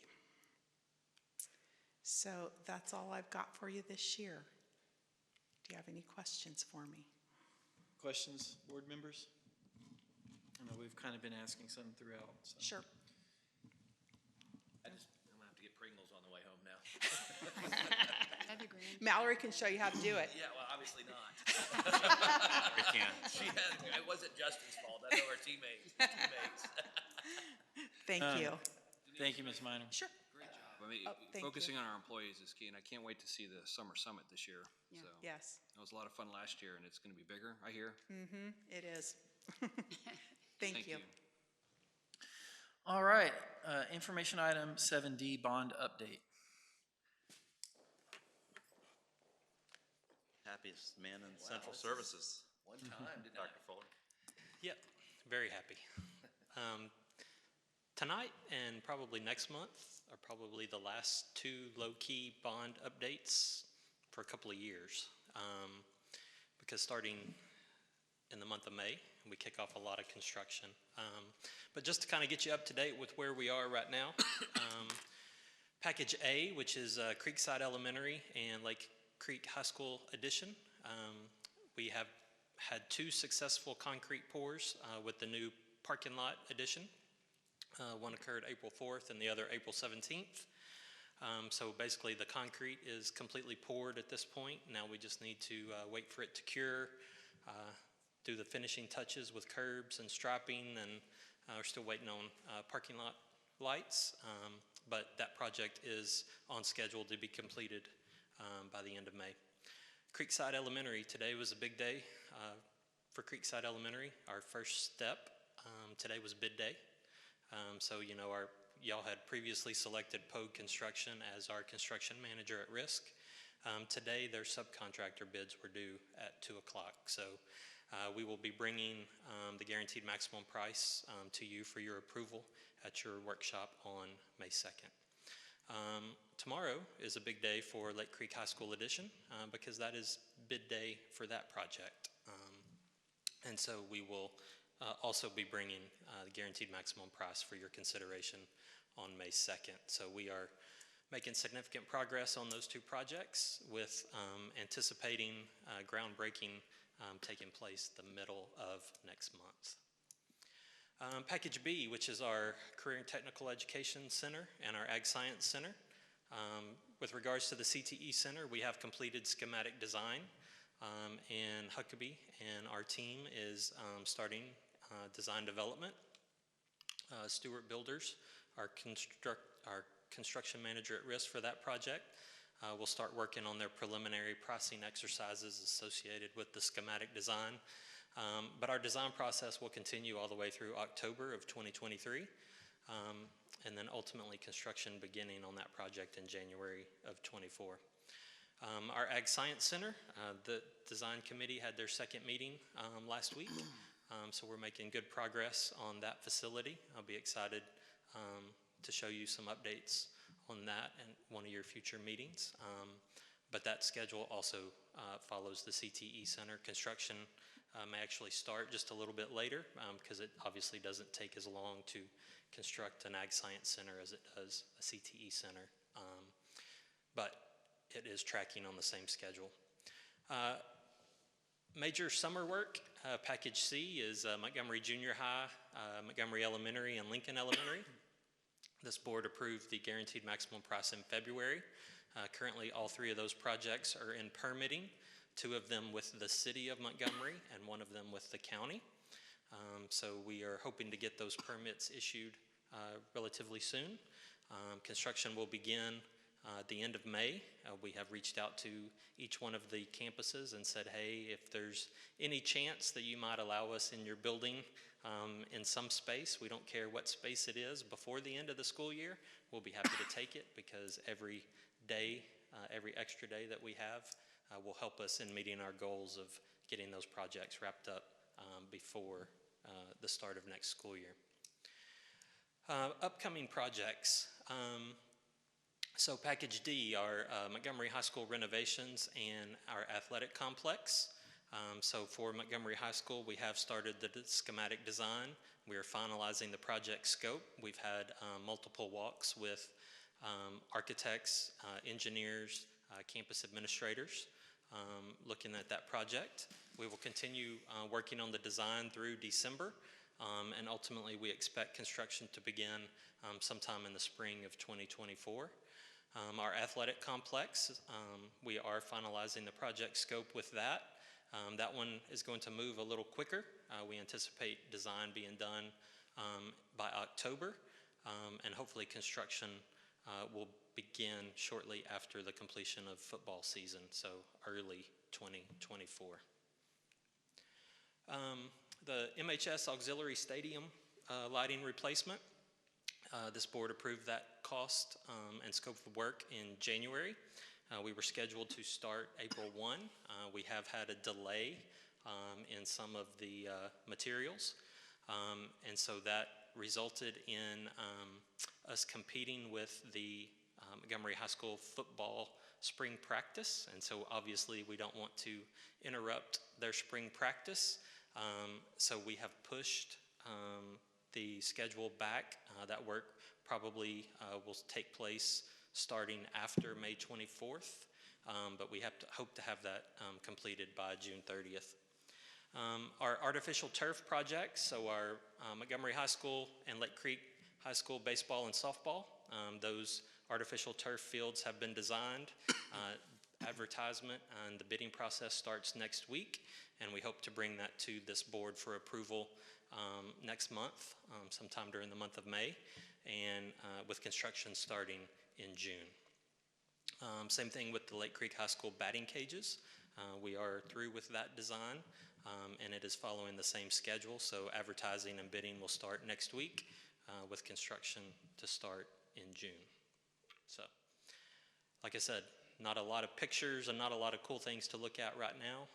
So that's all I've got for you this year. Do you have any questions for me? Questions, board members? I know we've kind of been asking some throughout. So. Sure. I'm gonna have to get Pringles on the way home now. Mallory can show you how to do it. Yeah, well, obviously not. I can't. It wasn't Justin's fault. I know our teammates. Thank you. Thank you, Ms. Minor. Sure. Great job. I mean, thank focusing you. on our employees is key, and I can't wait to see the summer summit this year. Yeah. So Yes. it was a lot of fun last year, and it's going to be bigger, I hear. Mm-hmm. It is. Thank you. All right, information item 7D, bond update. Happiest man in central services. One time, didn't I? Dr. Fuller. Yep, very happy. Tonight and probably next month are probably the last two low-key bond updates for a couple of years. Because starting in the month of May, we kick off a lot of construction. But just to kind of get you up to date with where we are right now, Package A, which is Creekside Elementary and Lake Creek High School addition. We have had 2 successful concrete pours with the new parking lot addition. One occurred April 4th and the other April 17th. So basically the concrete is completely poured at this point. Now we just need to wait for it to cure, do the finishing touches with curbs and striping, and we're still waiting on parking lot lights. But that project is on schedule to be completed by the end of May. Creekside Elementary, today was a big day for Creekside Elementary. Our first step, today was bid day. So, you know, y'all had previously selected Pogue Construction as our construction manager at risk. Today, their subcontractor bids were due at 2 o'clock. So we will be bringing the guaranteed maximum price to you for your approval at your workshop on May 2nd. Tomorrow is a big day for Lake Creek High School addition because that is bid day for that project. And so we will also be bringing the guaranteed maximum price for your consideration on May 2nd. So we are making significant progress on those two projects with anticipating groundbreaking taking place the middle of next month. Package B, which is our Career and Technical Education Center and our Ag Science Center. With regards to the CTE Center, we have completed schematic design in Huckabee, and our team is starting design development. Stewart Builders, our construction manager at risk for that project, will start working on their preliminary pricing exercises associated with the schematic design. But our design process will continue all the way through October of 2023, and then ultimately construction beginning on that project in January of 24. Our Ag Science Center, the design committee had their second meeting last week, so we're making good progress on that facility. I'll be excited to show you some updates on that in one of your future meetings. But that schedule also follows the CTE Center. Construction may actually start just a little bit later because it obviously doesn't take as long to construct an Ag Science Center as it does a CTE Center. But it is tracking on the same schedule. Major summer work, Package C, is Montgomery Junior High, Montgomery Elementary, and Lincoln Elementary. This board approved the guaranteed maximum price in February. Currently, all three of those projects are in permitting, two of them with the city of Montgomery and one of them with the county. So we are hoping to get those permits issued relatively soon. Construction will begin at the end of May. We have reached out to each one of the campuses and said, hey, if there's any chance that you might allow us in your building in some space, we don't care what space it is, before the end of the school year, we'll be happy to take it, because every day, every extra day that we have will help us in meeting our goals of getting those projects wrapped up before the start of next school year. Upcoming projects. So Package D, our Montgomery High School renovations and our athletic complex. So for Montgomery High School, we have started the schematic design. We are finalizing the project scope. We've had multiple walks with architects, engineers, campus administrators looking at that project. We will continue working on the design through December, and ultimately we expect construction to begin sometime in the spring of 2024. Our athletic complex, we are finalizing the project scope with that. That one is going to move a little quicker. We anticipate design being done by October, and hopefully construction will begin shortly after the completion of football season, so early 2024. The MHS Auxiliary Stadium lighting replacement. This board approved that cost and scope of work in January. We were scheduled to start April 1. We have had a delay in some of the materials, and so that resulted in us competing with the Montgomery High School football spring practice, and so obviously we don't want to interrupt their spring practice, so we have pushed the schedule back. That work probably will take place starting after May 24th, but we hope to have that completed by June 30th. Our artificial turf projects, so our Montgomery High School and Lake Creek High School baseball and softball, those artificial turf fields have been designed. Advertisement and the bidding process starts next week, and we hope to bring that to this board for approval next month, sometime during the month of May, and with construction starting in June. Same thing with the Lake Creek High School batting cages. We are through with that design, and it is following the same schedule, so advertising and bidding will start next week, with construction to start in June. So, like I said, not a lot of pictures and not a lot of cool things to look at right now,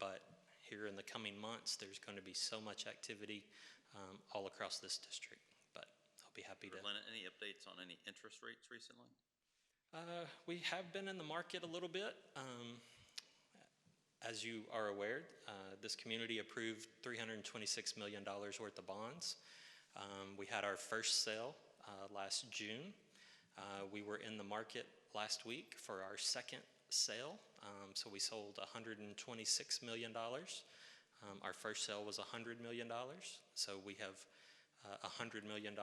but here in the coming months, there's going to be so much activity all across this district. But I'll be happy to. Lennon, any updates on any interest rates recently? We have been in the market a little bit. As you are aware, this community approved $326 million worth of bonds. We had our first sale last June. We were in the market last week for our second sale. So we sold $126 million. Our first sale was $100 million. So we have $100 million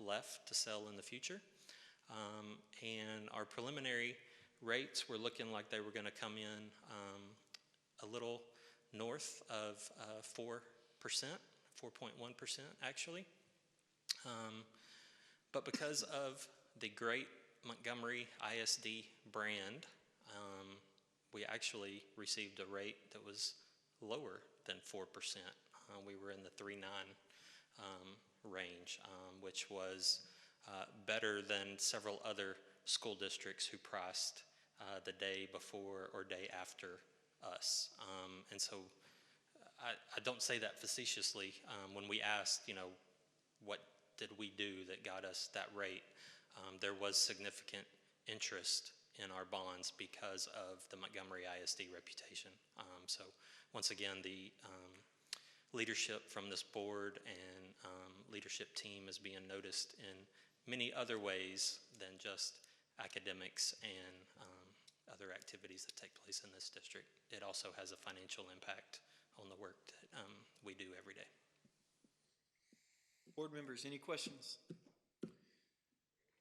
left to sell in the future. And our preliminary rates were looking like they were going to come in a little north of 4%, 4.1% actually. But because of the great Montgomery ISD brand, we actually received a rate that was lower than 4%. We were in the 3.9 range, which was better than several other school districts who priced the day before or day after us. And so I don't say that facetiously. When we asked, what did we do that got us that rate, there was significant interest in our bonds because of the Montgomery ISD reputation. So once again, the leadership from this board and leadership team is being noticed in many other ways than just academics and other activities that take place in this district. It also has a financial impact on the work that we do every day. Board members, any questions?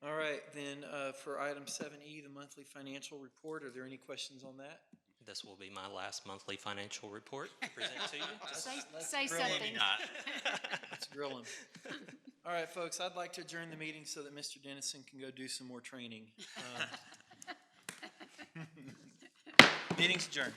All right, then for item 7E, the monthly financial report, are there any questions on that? This will be my last monthly financial report to present to you. Say grill 'em. something. Let's grill them. All right, folks, I'd like to adjourn the meeting so that Mr. Dennison can go do some more training. Meeting's adjourned.